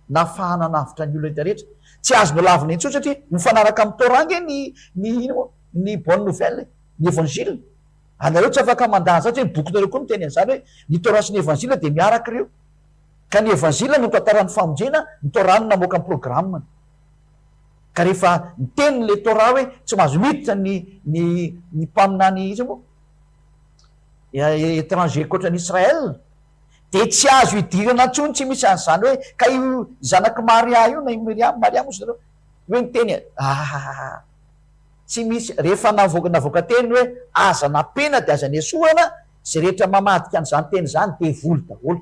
A: na fahananavitra ny olona rehetrarehetra. Tsy azonao lavina intsony satria mifanaraka amin'ny Torah ny bonne nouvelle, ny évangile. Anareo tsy afaka mandany satria ny bokinareo koa miteny an'izany hoe ny Torah sy ny évangile dia miaraka ireo. Ka ny évangile no tantaran'ny famonjena, ny Torah no namoaka ny programme. Ka rehefa miteny le Torah hoe tsy mahazo miditra ny mpaminany izy moa étranger koatra ny Israel, dia tsy azo hidirana intsony, tsy misy an'izany hoe ka io zanaky Maria io na Mariam ozy nareo hoe miteny tsy misy. Rehefa navoaka teny hoe aza napena dia aza niesoana, zay rehetra mamadika an'izany teny zany devoly daholo.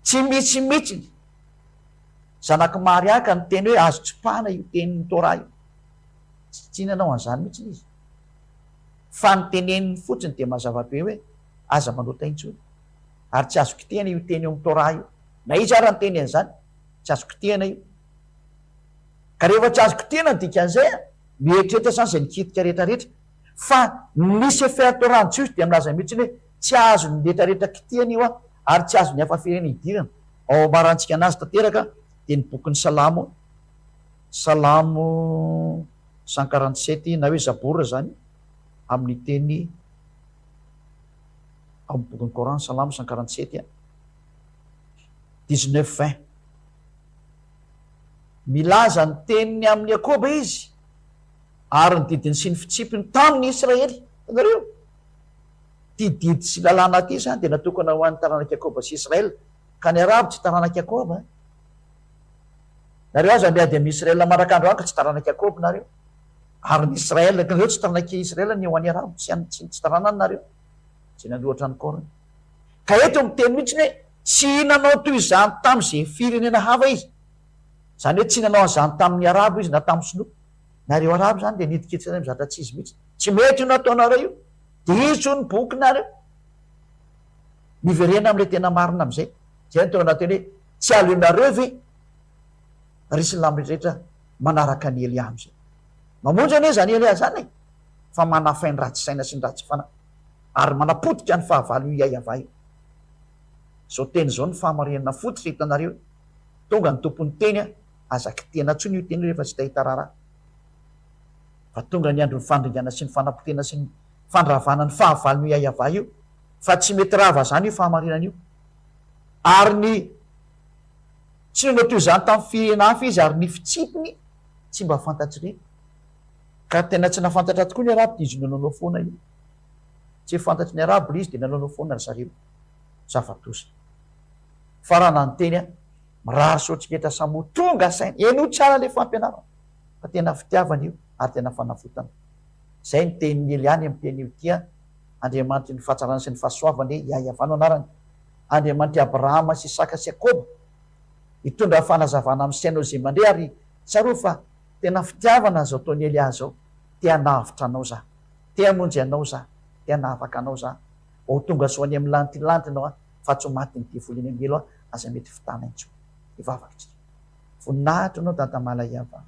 A: Tsy misy mihitsy zanaky Maria ka ny teny hoe azo tsipahana io tenin'ny Torah io. Tsy nanao an'izany mihitsy izy. Fa ny teneniny fotsiny dia mazava be hoe aza manota intsony, ary tsy azo kitehana io teny eo amin'ny Torah io. Na izy ary ny teny an'izany tsy azo kitehana io. Ka rehefa tsy azo kitehana dikan'izay mieritreritra zany izay nikitika rehetrarehetra. Fa nisy Sefer Torah Jiosy dia milaza mihitsy hoe tsy azo ny rehetrarehetra kitehana io ary tsy azo ny hafa firena hidirana. Ao amarantsika anazy tanteraka dia ny bokin'ny Salamo 147 na hoe Zabora zany, amin'ny teny ao amin'ny bokin'ny Coran, Salamo 147 19-20. Milaza ny teniny amin'ny Jakoba izy, ary ny didiny sy ny fitsipiny tamin'ny Israely. Tanareo ty didy sy lalàna ty zany dia natokana ho an'ny taranaky Jakoba sy Israel, ka ny Arabo tsy taranaky Jakoba. Nareo aza miady amin'ny Israel marakandro any ka tsy taranaky Jakoba nareo, ary ny Israel nareo tsy taranaky Israel ny ho an'ny Arabo, tsy taranany nareo, tsy nanohatra ny Korana. Ka eto miteny mihitsy hoe tsy nanao toy izany tamin'izay firenena hafa izy. Zany hoe tsy nanao an'izany tamin'ny Arabo izy na tamin'ny Sinoa. Nareo Arabo zany dia nidikitsana mizatra tsy izy mihitsy. Tsy mety io nataonareo io. Dia iso ny boky nareo. Miverena amin'ilay tena marina amin'izay. Zay ny tonga anatiny hoe tsy aleonareo ve ry silamo rehetrarehetra manaraka ny Elia amin'izay. Mamonjy anie zany Elia zany fa manafainy ratsy saina sy ny ratsy fanahy, ary manapotika ny fahavalo io Iava io. Zao teny zao ny fahamarinana fototra hitanareo. Tonga ny tompon'ny teny azaky tena tsony io teny rehefa tsy tahita raharaha. Fa tonga ny andro ny fandringana sy ny fanapotena sy ny fandravana ny fahavalony Iava io, fa tsy mety rava zany io fahamarinana io. Ary ny tsy nanao toy izany tamin'ny firena hafa izy, ary ny fitsipiny tsy mba fantatry re. Ka tena tsy nafantatra tokoa ny Arabo dia izy nanao foana io. Tsy fantatry ny Arabo izy dia nanao foana ry zareo. Zava-doza. Fa raha nanteny mirary sotriketra samo tonga saina, eno tsara le fampianarana, fa tena fitiavana io ary tena fanafotana. Zay ny tenin'ny Eliany amin'ny teny io tia, Andriamanitra ny fahatsarana sy ny fahasoavany Iavano anarany. Andriamanitra Abrahama sy Isaka sy Jakoba, hitondra fanazavana amin'ny sainao izay mandeha, ary tsaro fa tena fitiavana zao taon'ny Elia zao. Tia navitra anao za, tia monjy anao za, tia navaka anao za. O tonga soany amin'ny lantilantinao fa tsy ho maty ny devoly angelo aza mety fitana intsony. Ivavakitsika. Voninahitra anao dada mala Iava.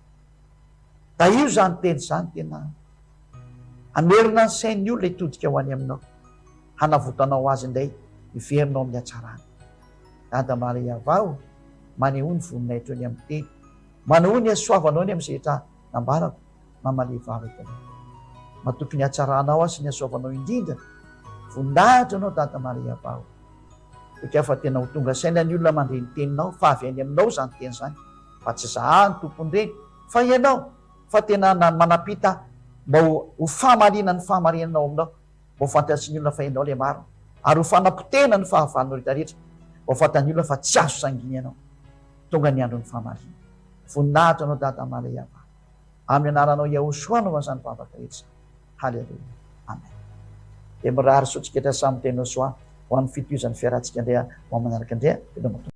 A: Da io zany teny zany tena amerina ny sain'ny olona hitodika ho any aminao, hanavotanao azy indray iverinao amin'ny hatsarany. Dada mala Iava ao, maneho ny voninahitra ny amin'ny teny, maneho ny hasoavanao ny amin'izay rehetra nambarako, mamale vavaka anao. Matoky ny hatsaranao azy sy ny hasoavanao indrindra. Voninahitra anao dada mala Iava ao. Toka fa tena ho tonga saina ny olona mandre ny teninao, fa avy any aminao zany teny zany. Fa tsy zahany tompony reny, fa ianao fa tena manapita mba ho famarina ny fahamarinanao aminao, mba ho fantatry ny olona fa ianao le marina, ary ho fanapotena ny fahavalonao rehetrarehetra, mba ho fantatry ny olona fa tsy azo sangina ianao. Tonga ny andro ny fahamarina. voninahitra anao data malehava. Amin'ny anaranao Yahoshua no mazany vavaka rehetra. Haleloia. Amen. Dia mirary sotsiketra samy teny Yahoshua ho an'ny fitohizan'ny fiarantsika indray ho manaraka indray.